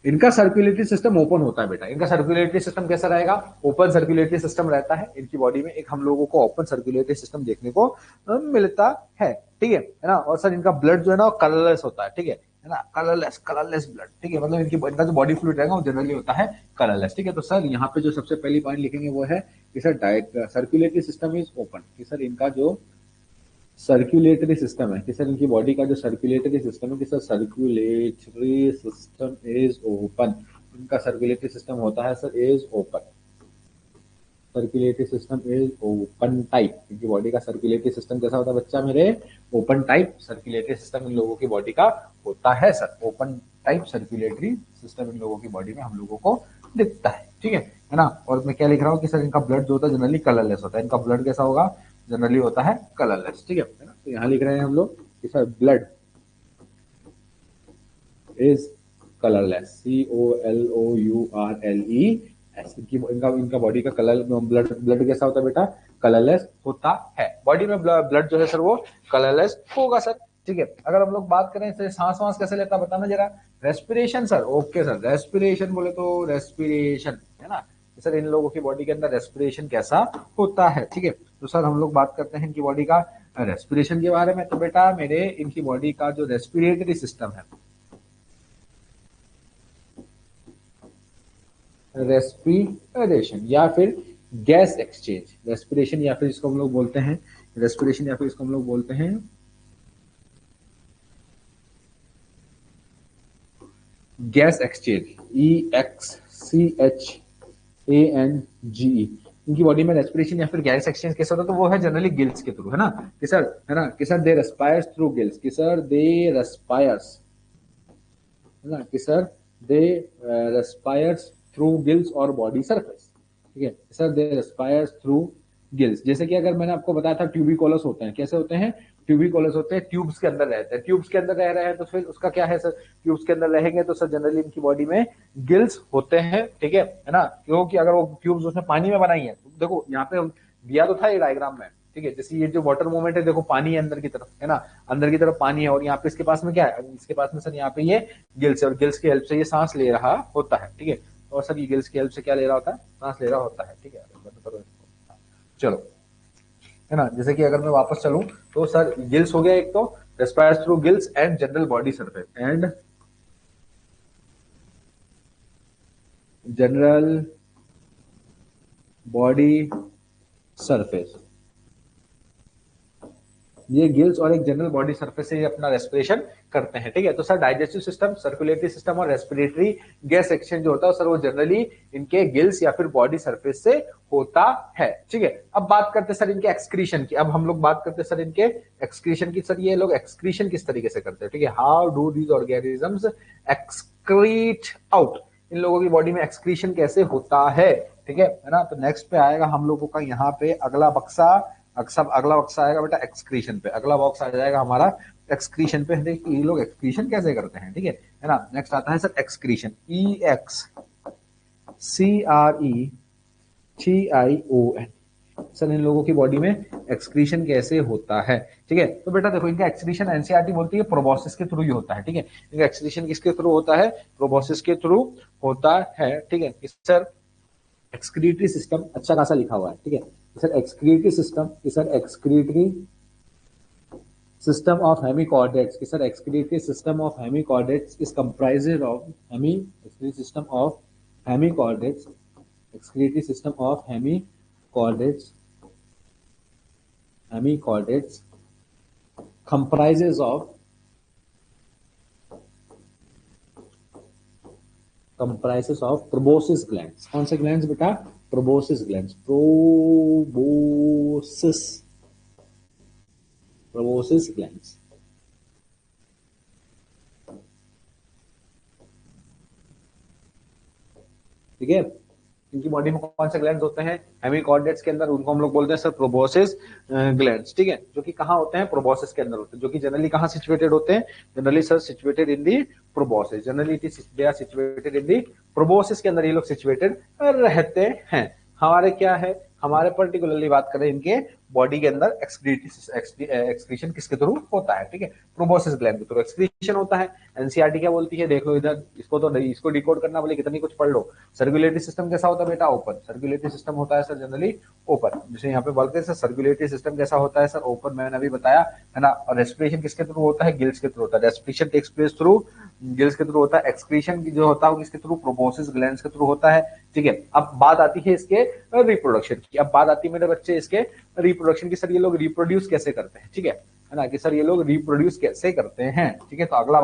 इनका सर्कुलेटरी सिस्टम ओपन होता है बेटा। इनका सर्कुलेटरी सिस्टम कैसा रहेगा, ओपन सर्कुलेटरी सिस्टम रहता है इनकी बॉडी में। एक हम लोगों को ओपन सर्कुलेटरी सिस्टम देखने को मिलता है, ठीक है ना। और सर इनका ब्लड जो है ना कलरलेस होता है, ठीक है ना, कलरलेस ब्लड, ठीक है। मतलब इनका जो बॉडी फ्लूइड रहेगा वो जनरली होता है कलरलेस, ठीक है। तो सर यहाँ पे जो सबसे पहली पॉइंट लिखेंगे वो है कि sir circulatory system is open, कि सर इनका जो सर्कुलेटरी सिस्टम है, कि सर इनकी बॉडी का जो सर्कुलेटरी सिस्टम है, कि sir circulatory system is open. इनका सर्कुलेटरी सिस्टम होता है sir is open, circulatory system is open type. इनकी बॉडी का सर्कुलेटरी सिस्टम कैसा होता है बच्चा मेरे, open type circulatory system in लोगों की बॉडी का होता है sir, open type circulatory system in लोगों की बॉडी में हम लोगों को दिखता है, ठीक है ना। और मैं क्या लिख रहा हूँ कि सर इनका ब्लड जो होता है जनरली कलरलेस होता है। इनका ब्लड कैसा होगा, जनरली होता है कलरलेस, ठीक है ना। तो यहाँ लिख रहे हैं हम लोग कि sir blood is colourless, COLOURLES। इनका बॉडी का कलर, ब्लड कैसा होता है बेटा, कलरलेस होता है। बॉडी में ब्लड जो है सर वो कलरलेस होगा सर, ठीक है। अगर हम लोग बात करें सर सांस वांस कैसे लेता है बताना जरा। Respiration sir, okay sir, respiration बोले तो रेस्पिरेशन, है ना, सर इन लोगों की बॉडी के अंदर रेस्पिरेशन कैसा होता है, ठीक है। तो सर हम लोग बात करते हैं इनकी बॉडी का रेस्पिरेशन के बारे में। तो बेटा मेरे इनकी बॉडी का जो रेस्पिरेटरी सिस्टम है, रेस्पिरेशन या फिर गैस एक्सचेंज, रेस्पिरेशन या फिर इसको हम लोग बोलते हैं रेस्पिरेशन या फिर इसको हम लोग बोलते हैं गैस एक्सचेंज, EXCHANGE। इनकी बॉडी में रेस्पिरेशन या फिर गैस एक्सचेंज कैसे होता है, तो वो है जनरली गिल्स के थ्रू, है ना कि सर, है ना कि सर दे रेस्पायर्स थ्रू गिल्स, कि सर दे रेस्पायर्स, है ना कि सर दे रेस्पायर्स थ्रू गिल्स और बॉडी सरफेस, ठीक है। सर दे रेस्पायर्स थ्रू गिल्स, जैसे कि अगर मैंने आपको बताया था ट्यूबिकोलस होते हैं, कैसे होते हैं, ट्यूबिकोलस होते हैं, ट्यूब्स के अंदर रहते हैं, ट्यूब्स के अंदर रह रहे हैं तो फिर उसका क्या है सर, ट्यूब्स के अंदर रहेंगे तो सर जनरली इनकी बॉडी में गिल्स होते हैं, ठीक है ना, क्योंकि अगर वो ट्यूब्स उसने पानी में बनाई है, देखो यहाँ पे दिया तो था ये डायग्राम में, ठीक है, जैसे ये जो वाटर मूवमेंट है, देखो पानी है अंदर की तरफ, है ना, अंदर की तरफ पानी है, और यहाँ पे इसके पास में क्या है, इसके पास में सर यहाँ पे ये गिल्स है, और गिल्स की हेल्प से ये सांस ले रहा होता है, ठीक है। और सर ये गिल्स की हेल्प से क्या ले रहा होता है, सांस ले रहा होता है, ठीक है। चलो, है ना, जैसे कि अगर मैं वापस चलूं तो सर गिल्स हो गया एक, तो respires through gills and general body surface, and general body surface, ये गिल्स और एक जनरल बॉडी सरफेस से अपना रेस्पिरेशन करते हैं, ठीक है। तो sir digestive system, circulatory system और रेस्पिरेटरी गैस एक्सचेंज जो होता है सर वो जनरली इनके गिल्स या फिर बॉडी सरफेस से होता है, ठीक है। अब बात करते हैं सर इनके एक्सक्रीशन की, अब हम लोग बात करते हैं सर इनके एक्सक्रीशन की। सर ये लोग एक्सक्रीशन किस तरीके से करते हैं, ठीक है, how do these organisms excrete out, इन लोगों की बॉडी में एक्सक्रीशन कैसे होता है, ठीक है ना। तो नेक्स्ट पे आएगा हम लोगों का यहाँ पे अगला बक्सा, अगला बक्सा आएगा बेटा एक्सक्रीशन पे, अगला बॉक्स आ जाएगा हमारा एक्सक्रीशन पे। देखिए ये लोग एक्सक्रीशन कैसे करते हैं, ठीक है ना। नेक्स्ट आता है सर एक्सक्रीशन, EXCRETION, सर इन लोगों की बॉडी में एक्सक्रीशन कैसे होता है, ठीक है। तो बेटा देखो इनका एक्सक्रीशन एनसीईआरटी बोलती है प्रोबोसिस के थ्रू ही होता है, ठीक है। इनका एक्सक्रीशन किसके थ्रू होता है, प्रोबोसिस के थ्रू होता है, ठीक है। सर एक्सक्रीटरी सिस्टम अच्छा खासा लिखा हुआ है, ठीक है sir. Excretory system, sir excretory system of hemichordates, कि sir excretory system of hemichordates is comprises of excretory system of hemichordates, excretory system of hemichordates comprises of proboscis glands। कौन से ग्लैंड्स बेटा, proboscis glands, proboscis glands, ठीक है। इनकी body में कौन से ग्लैंड्स होते हैं, हेमिकॉर्डेट्स के अंदर, उनको हम लोग बोलते हैं सर प्रोबोसिस ग्लैंड्स, ठीक है, जो कि कहाँ होते हैं, प्रोबोसिस के अंदर होते हैं, जो कि जनरली कहाँ सिचुएटेड होते हैं, generally sir situated in the proboscis, generally they are situated in the proboscis के अंदर ये लोग सिचुएटेड रहते हैं। हमारे क्या है, हमारे पर्टिकुलरली बात करें इनके बॉडी के अंदर एक्सक्रीशन किसके थ्रू होता है, ठीक है, प्रोबोसिस ग्लैंड के थ्रू एक्सक्रीशन होता है। एनसीईआरटी क्या बोलती है, देख लो इधर, इसको डिकोड करना बोले कितनी कुछ पढ़ लो। सर्कुलेटरी सिस्टम कैसा होता है बेटा, ओपन, सर्कुलेटरी सिस्टम होता है सर जनरली ओपन, जैसे यहाँ पे बोलते हैं सर सर्कुलेटरी सिस्टम कैसा होता है सर, ओपन, मैंने अभी बताया, है ना। और रेस्पिरेशन किसके थ्रू होता है, गिल्स के थ्रू होता है, respiration takes place through gills के थ्रू होता है। एक्सक्रीशन जो होता है किसके थ्रू, प्रोबोसिस ग्लैंड्स के थ्रू होता है, ठीक है। अब बात आती है इसके रिप्रोडक्शन की, अब बात आती है मेरे बच्चे इसके रिप्रोडक्शन की, सर ये लोग रिप्रोड्यूस कैसे करते हैं, ठीक है ना, कि सर ये लोग रिप्रोड्यूस कैसे करते हैं, ठीक है। तो अगला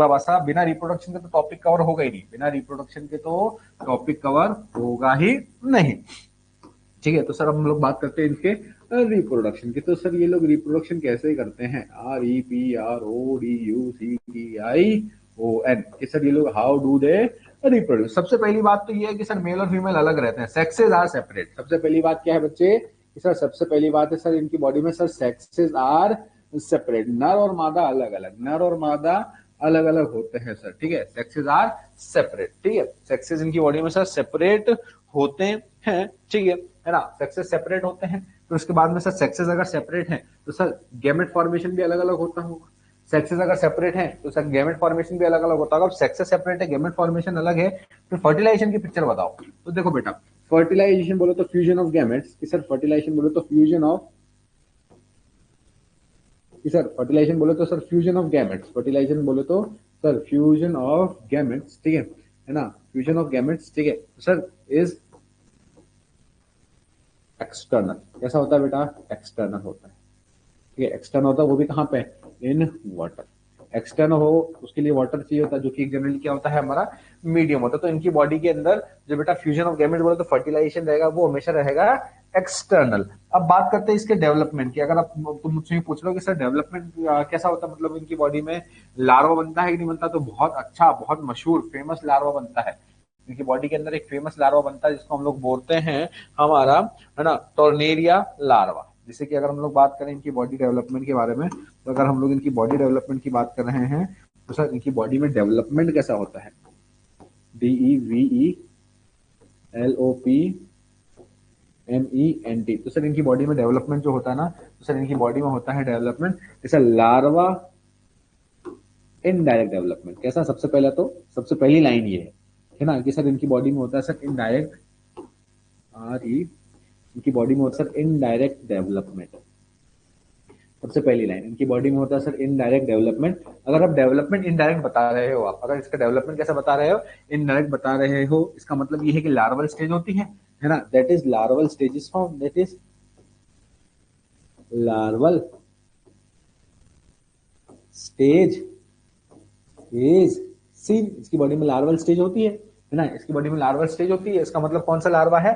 बक्सा बिना रिप्रोडक्शन के तो टॉपिक कवर होगा ही नहीं, बिना रिप्रोडक्शन के तो टॉपिक कवर होगा ही नहीं, ठीक है। तो सर हम लोग बात करते हैं इनके रिप्रोडक्शन की। तो सर ये लोग रिप्रोडक्शन कैसे करते हैं, REPRODUCTION, कि सर ये लोग हाउ डू दे रिप्रोड्यूस। सबसे पहली बात तो ये है कि सर मेल और फीमेल अलग रहते हैं, सेक्सेस आर सेपरेट। सबसे पहली बात क्या है बच्चे, कि सर सबसे पहली बात है सर इनकी बॉडी में सर सेक्सेस आर सेपरेट, नर और मादा अलग अलग होते हैं सर, ठीक है, सेक्सेस आर सेपरेट, ठीक है, सेक्सेस इनकी बॉडी में सर सेपरेट होते हैं, ठीक है ना, सेक्सेस सेपरेट होते हैं। तो उसके बाद में सर सेक्सेस अगर सेपरेट हैं तो सर गैमेट फॉर्मेशन भी अलग अलग होता होगा, सेक्सेस अगर सेपरेट है तो सर गैमेट फॉर्मेशन भी अलग अलग होता है। अगर सेक्सेस सेपरेट है, गैमेट फॉर्मेशन अलग है, तो फर्टिलाइजेशन की पिक्चर बताओ। तो देखो बेटा, फर्टिलाइजेशन बोलो तो fusion of gametes, sir fertilization बोलो तो फ्यूजन ऑफ, सर फर्टिलाइजेशन बोलो तो sir fusion of gametes, fertilization बोलो तो सर फ्यूजन ऑफ गैमेट्स, ठीक है ना, फ्यूजन ऑफ गैमेट्स, ठीक है। तो सर इज एक्सटर्नल, कैसा होता है बेटा, एक्सटर्नल होता है, ठीक है, एक्सटर्नल होता है, वो भी कहाँ पे, इन वाटर। एक्सटर्नल हो उसके लिए वाटर चाहिए होता है, जो कि जनरली क्या होता है हमारा, मीडियम होता है। तो इनकी बॉडी के अंदर जो बेटा फ्यूजन ऑफ गैमेट बोले तो फर्टिलाइजेशन रहेगा, वो हमेशा रहेगा एक्सटर्नल। अब बात करते हैं इसके डेवलपमेंट की। अगर आप तुम मुझसे पूछ लो कि सर डेवलपमेंट कैसा होता है, मतलब इनकी बॉडी में लार्वा बनता है कि नहीं बनता, तो बहुत अच्छा, बहुत मशहूर फेमस लार्वा बनता है। इनकी बॉडी के अंदर एक फेमस लार्वा बनता है जिसको हम लोग बोलते हैं हमारा, है ना, टॉर्नेरिया लार्वा। जैसे कि अगर हम लोग बात करें इनकी बॉडी डेवलपमेंट के बारे में, तो अगर हम लोग इनकी बॉडी डेवलपमेंट की बात कर रहे हैं, तो सर इनकी बॉडी में डेवलपमेंट कैसा होता है, DEVELOPMENT। तो सर इनकी बॉडी में डेवलपमेंट जो होता है ना, तो सर इनकी बॉडी में होता है डेवलपमेंट जैसे लार्वा इनडायरेक्ट डेवलपमेंट। कैसा, सबसे पहला तो सबसे पहली लाइन ये है ना कि सर इनकी बॉडी में होता है सर इनडायरेक्ट, RE, इनकी बॉडी में होता है सर इनडायरेक्ट डेवलपमेंट। सबसे पहली लाइन इनकी बॉडी में होता है सर इनडायरेक्ट डेवलपमेंट। अगर आप डेवलपमेंट इनडायरेक्ट बता रहे हो, आप अगर इसका डेवलपमेंट कैसा बता रहे हो, इनडायरेक्ट बता रहे हो, इसका मतलब ये है कि लार्वल स्टेज होती है ना, that is larval stages form, that is larval stage is seen. इसकी बॉडी में लार्वल स्टेज होती है ना, इसकी बॉडी में लार्वल स्टेज होती है। इसका मतलब कौन सा लार्वा है,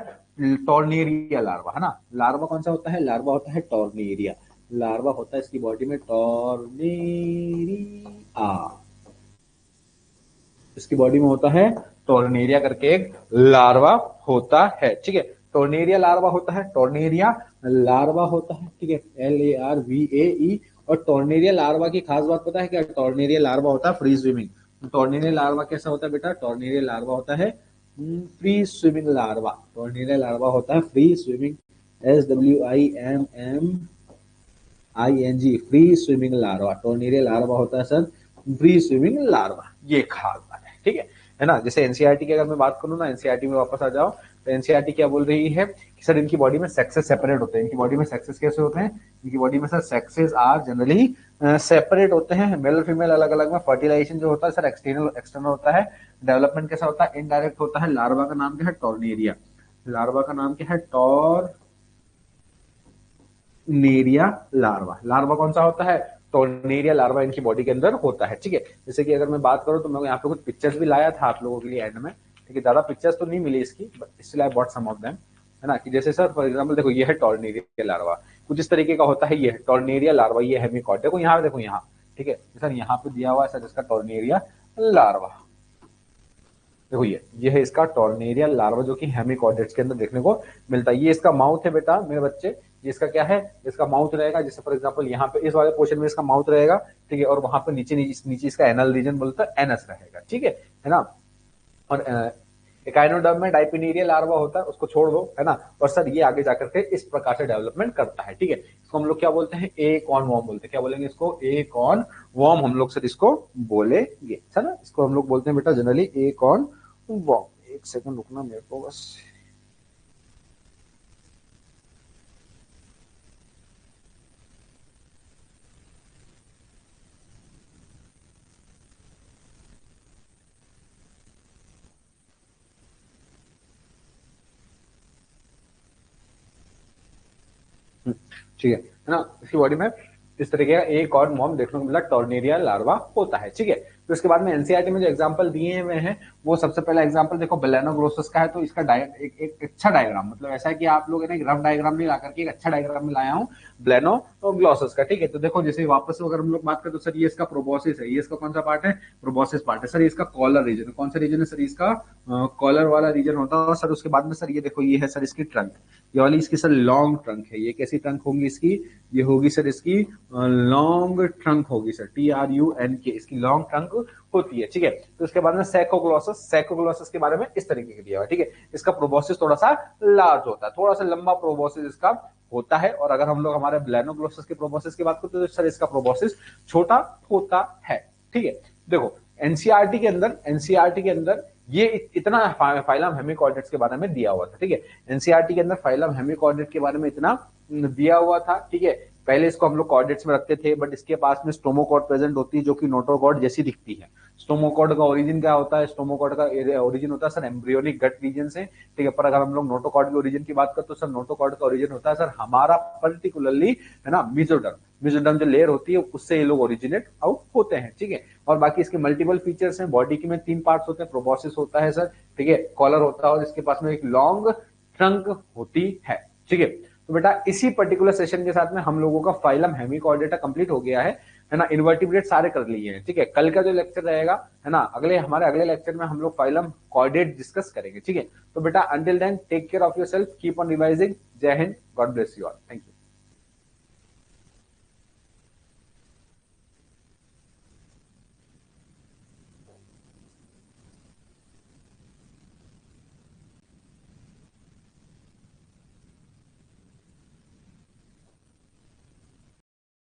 टॉर्नेरिया लार्वा, है ना। लार्वा कौन सा होता है, लार्वा होता है टॉर्नेरिया, लार्वा होता है इसकी बॉडी में टॉर्नेरिया, इसकी बॉडी में होता है टॉर्नेरिया करके एक लार्वा होता है, ठीक है। टॉर्नेरिया लार्वा होता है, टॉर्नेरिया लार्वा होता है, ठीक है, LARVAE। और टॉर्नेरिया लार्वा की खास बात पता है क्या, टॉर्नेरिया लार्वा होता है फ्री स्विमिंग। टॉर्नेरिया लार्वा कैसा होता है बेटा, टॉर्नेरिया लार्वा होता है free swimming larva, tornaria larva होता है free swimming, SWIMMING, free swimming larva. Tornaria larva होता है सर फ्री स्विमिंग लार्वा, ये खास बात है, ठीक है ना। जैसे एनसीईआरटी की अगर मैं बात करूँ ना, एनसीईआरटी में वापस आ जाओ, तो एनसीईआरटी क्या बोल रही है कि सर इनकी बॉडी में सेक्सेस सेपरेट होते हैं। इनकी बॉडी में सेक्सेस कैसे होते हैं, इनकी बॉडी में sir sexes are generally separate होते हैं, मेल और फीमेल अलग अलग में। फर्टिलाइजेशन जो होता है सर एक्सटर्नल एक्सटर्नल होता है। डेवलपमेंट कैसा होता है, इनडायरेक्ट होता है। लार्वा का नाम क्या है, टॉर्नेरिया, लार्वा का नाम क्या है, टॉर्नेरिया लार्वा। लार्वा कौन सा होता है, टॉर्नेरिया लार्वा इनकी बॉडी के अंदर होता है, ठीक है। जैसे कि अगर मैं बात करूं तो मैं यहाँ पे कुछ पिक्चर्स भी लाया था आप लोगों के लिए एंड में, ठीक है। ज्यादा पिक्चर्स तो नहीं मिली इसकी, but still I bought some of them, है ना। कि जैसे सर फॉर एग्जांपल देखो, ये है टॉर्नेरिया लार्वा, कुछ इस तरीके का होता है। ये है टॉर्नेरिया लार्वा, ये हेमिकॉट, देखो यहाँ पे, देखो यहाँ, ठीक है सर, यहाँ पे दिया हुआ है सर इसका टॉर्नेरिया लार्वा। देखो ये है इसका टॉर्नेरिया लार्वा, जो कि हेमिकॉर्डेट्स के अंदर देखने को मिलता है। ये इसका माउथ है बेटा मेरे बच्चे, ये इसका क्या है, इसका माउथ रहेगा। जैसे फॉर एग्जांपल यहाँ पे इस वाले पोर्शन में इसका माउथ रहेगा, ठीक है, और वहां पे नीचे नीचे इसका एनल रीजन बोलता है, एनस रहेगा, ठीक है ना। और एकाइनोडर्म में डाइपिनीरिया लार्वा होता है, उसको छोड़ दो, है ना। और सर ये आगे जाकर के इस प्रकार से डेवलपमेंट करता है, ठीक है। इसको हम लोग क्या बोलते हैं, एकॉन वॉर्म बोलते हैं। क्या बोलेंगे इसको, एकॉन वॉर्म हम लोग सर इसको बोलेंगे, है ना। इसको हम लोग बोलते हैं बेटा जनरली एकॉन वॉर्म। एक सेकंड रुकना मेरे को बस। ठीक है ना। इसकी बॉडी में इस तरीके का एक और मॉम देखने को मिला, टॉर्नेरिया लार्वा होता है, ठीक है। तो इसके बाद में एनसीईआरटी में जो एग्जांपल दिए हुए हैं, वो सबसे पहला एग्जांपल देखो बेलेनोग्लोसस का है। तो इसका एक अच्छा डायग्राम, मतलब ऐसा है कि आप लोग ने एक रफ डायग्राम नहीं ला करके एक अच्छा डायग्राम में लाया हूँ बेलेनोग्लोसस का, ठीक है। तो देखो जैसे वापस अगर हम लोग बात करें तो सर ये इसका प्रोबोसिस है, ये इसका कौन सा पार्ट है, प्रोबोसिस पार्ट है। सर इसका कॉलर रीजन, कौन सा रीजन है सर, इसका कॉलर वाला रीजन होता है। और सर उसके बाद में सर ये देखो, ये है सर इसकी ट्रंक, ये वाली इसकी सर लॉन्ग ट्रंक है। ये कैसी ट्रंक होगी इसकी, ये होगी सर इसकी लॉन्ग ट्रंक होगी सर, TRUNK, इसकी लॉन्ग ट्रंक होती है, ठीक है। तो इसके बाद में सैकोग्लोसस के बारे में इस तरीके का दिया हुआ है, ठीक है। इसका प्रोबोसिस थोड़ा सा लार्ज होता है, थोड़ा सा लंबा प्रोबोसिस इसका होता है। और अगर हम लोग हमारे ब्लैनोग्लोसस के प्रोबोसिस की बात करते हैं तो सर इसका प्रोबोसिस छोटा होता है, ठीक है। देखो एनसीईआरटी के अंदर ये इतना फाइलम हेमिकॉर्डेट्स के बारे में दिया हुआ था, ठीक है। एनसीईआरटी के अंदर फाइलम हेमिकॉर्डेट के बारे में इतना दिया हुआ था, ठीक है। पहले इसको हम लोग कॉर्डेट्स में रखते थे, बट इसके पास में स्टोमोकॉर्ड प्रेजेंट होती है जो कि नोटोकॉर्ड जैसी दिखती है। स्टोमोकॉर्ड का ओरिजिन क्या होता है? स्टोमोकॉर्ड का ओरिजिन होता है सर एम्ब्रियोनिक गट रीजन से, ठीक है। पर अगर हम लोग नोटोकॉर्ड के ओरिजिन की बात करते तो सर नोटोकॉर्ड का ओरिजिन होता है सर हमारा पर्टिकुलरली, है ना, मिजोडर्म जो लेयर होती है उससे ये लोग ओरिजिनेट आउट होते हैं, ठीक है। और बाकी इसके मल्टीपल फीचर्स हैं। बॉडी के में 3 पार्ट्स होते हैं, प्रोबोसिस होता है सर, ठीक है, कॉलर होता है और इसके पास में एक लॉन्ग ट्रंक होती है, ठीक है। तो बेटा इसी पर्टिकुलर सेशन के साथ में हम लोगों का फाइलम हेमिकॉर्डेटा कंप्लीट हो गया है ना। इन्वर्टिब्रेट सारे कर लिए हैं, ठीक है। कल का जो लेक्चर रहेगा, है ना, हमारे अगले लेक्चर में हम लोग फाइलम कॉर्डेट डिस्कस करेंगे, ठीक है। तो बेटा until then take care of yourself, keep on revising. जय हिंद, God bless you all, thank you.